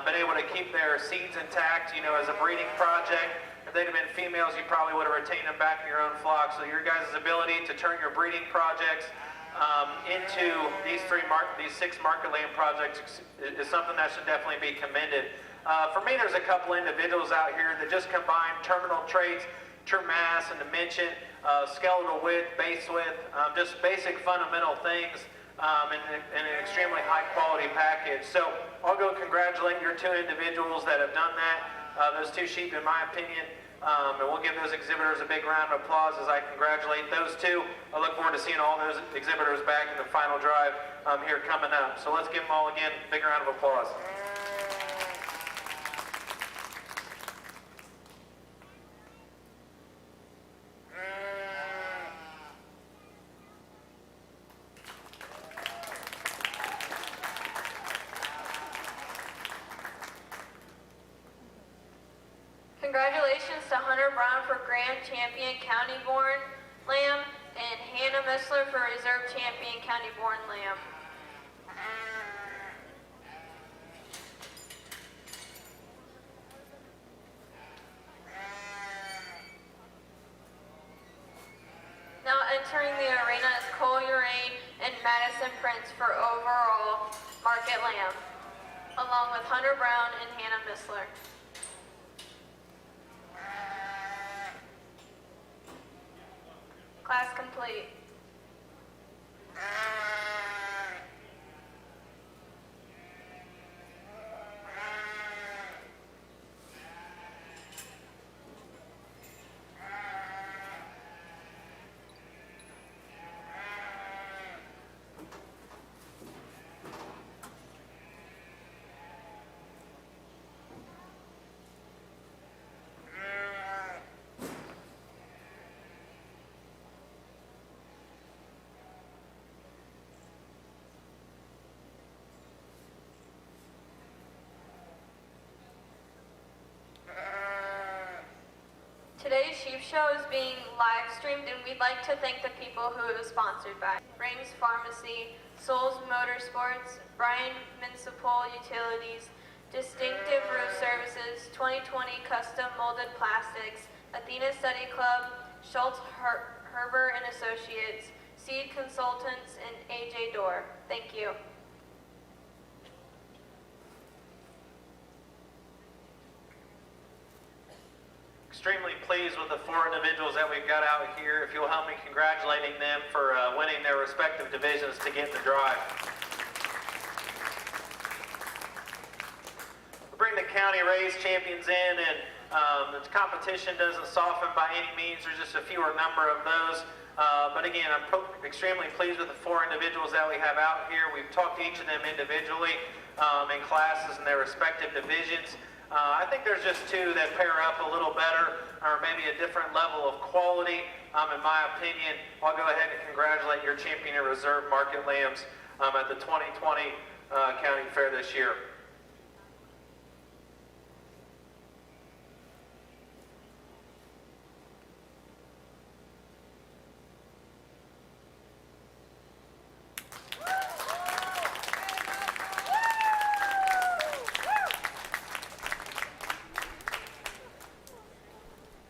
been able to keep their seeds intact, as a breeding project. If they'd have been females, you probably would have retained them back in your own flock. So your guys' ability to turn your breeding projects into these 6 market land projects is something that should definitely be commended. For me, there's a couple individuals out here that just combine terminal traits, true mass and dimension, skeletal width, base width, just basic fundamental things in an extremely high quality package. So I'll go congratulate your 2 individuals that have done that. Those 2 sheep, in my opinion, And we'll give those exhibitors a big round of applause as I congratulate those two. I look forward to seeing all those exhibitors back in the final drive here coming up. So let's give them all again a big round of applause. Congratulations to Hunter Brown for Grand Champion County Born Lamb and Hannah Missler for Reserve Champion County Born Lamb. Now entering the arena is Cole Urain and Madison Prince for overall Market Lamb, along with Hunter Brown and Hannah Missler. Class complete. Today's sheep show is being live streamed, and we'd like to thank the people who it was sponsored by. Rings Pharmacy, Souls Motorsports, Bryan Municipal Utilities, Distinctive Roof Services, 2020 Custom Molded Plastics, Athena Study Club, Schultz Herber and Associates, Seed Consultants, and AJ Door. Thank you. Extremely pleased with the four individuals that we've got out here. If you'll help me congratulating them for winning their respective divisions to get in the drive. We bring the county race champions in, and the competition doesn't soften by any means. There's just a fewer number of those. But again, I'm extremely pleased with the four individuals that we have out here. We've talked to each of them individually in classes in their respective divisions. I think there's just two that pair up a little better, or maybe a different level of quality. In my opinion, I'll go ahead and congratulate your champion and reserve Market Lambs at the 2020 County Fair this year.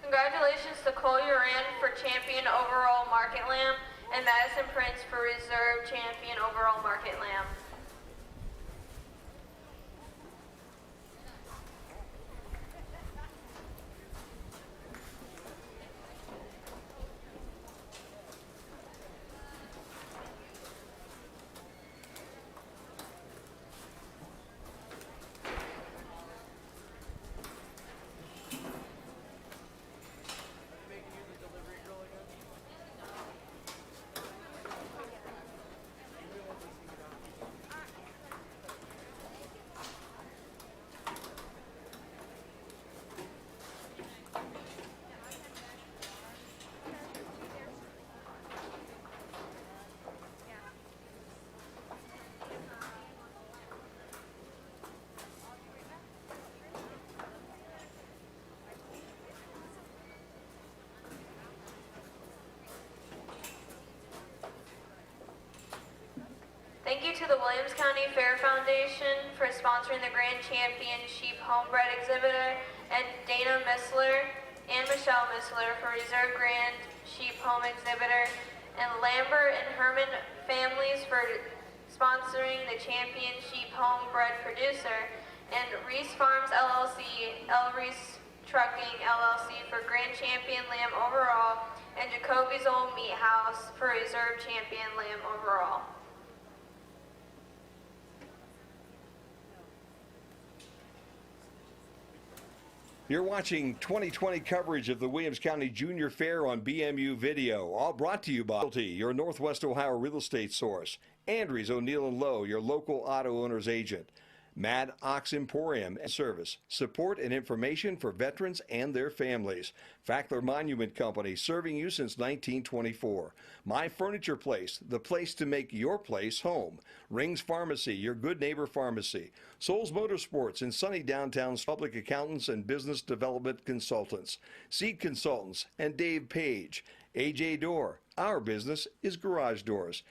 Congratulations to Cole Uran for Champion Overall Market Lamb and Madison Prince for Reserve Champion Overall Market Lamb. Thank you to the Williams County Fair Foundation for sponsoring the Grand Champion Sheep Homebred Exhibitor, and Dana Missler and Michelle Missler for Reserve Grand Sheep Home Exhibitor, and Lambert and Herman families for sponsoring the Champion Sheep Homebred Producer, and Reese Farms LLC, L. Reese Trucking LLC for Grand Champion Lamb Overall, and Jacoby's Old Meat House for Reserve Champion Lamb Overall. You're watching 2020 coverage of the Williams County Junior Fair on BMU Video, all brought to you by your Northwest Ohio real estate source, Andrews O'Neill & Lowe, your local auto owner's agent, Mad Ox Emporium and Service, support and information for veterans and their families, Fackler Monument Company, serving you since 1924, My Furniture Place, the place to make your place home, Rings Pharmacy, your good neighbor pharmacy, Souls Motorsports in sunny downtown's public accountants and business development consultants, Seed Consultants and Dave Page, AJ Door, our business is garage doors,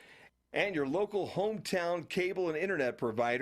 and your local hometown cable and internet provider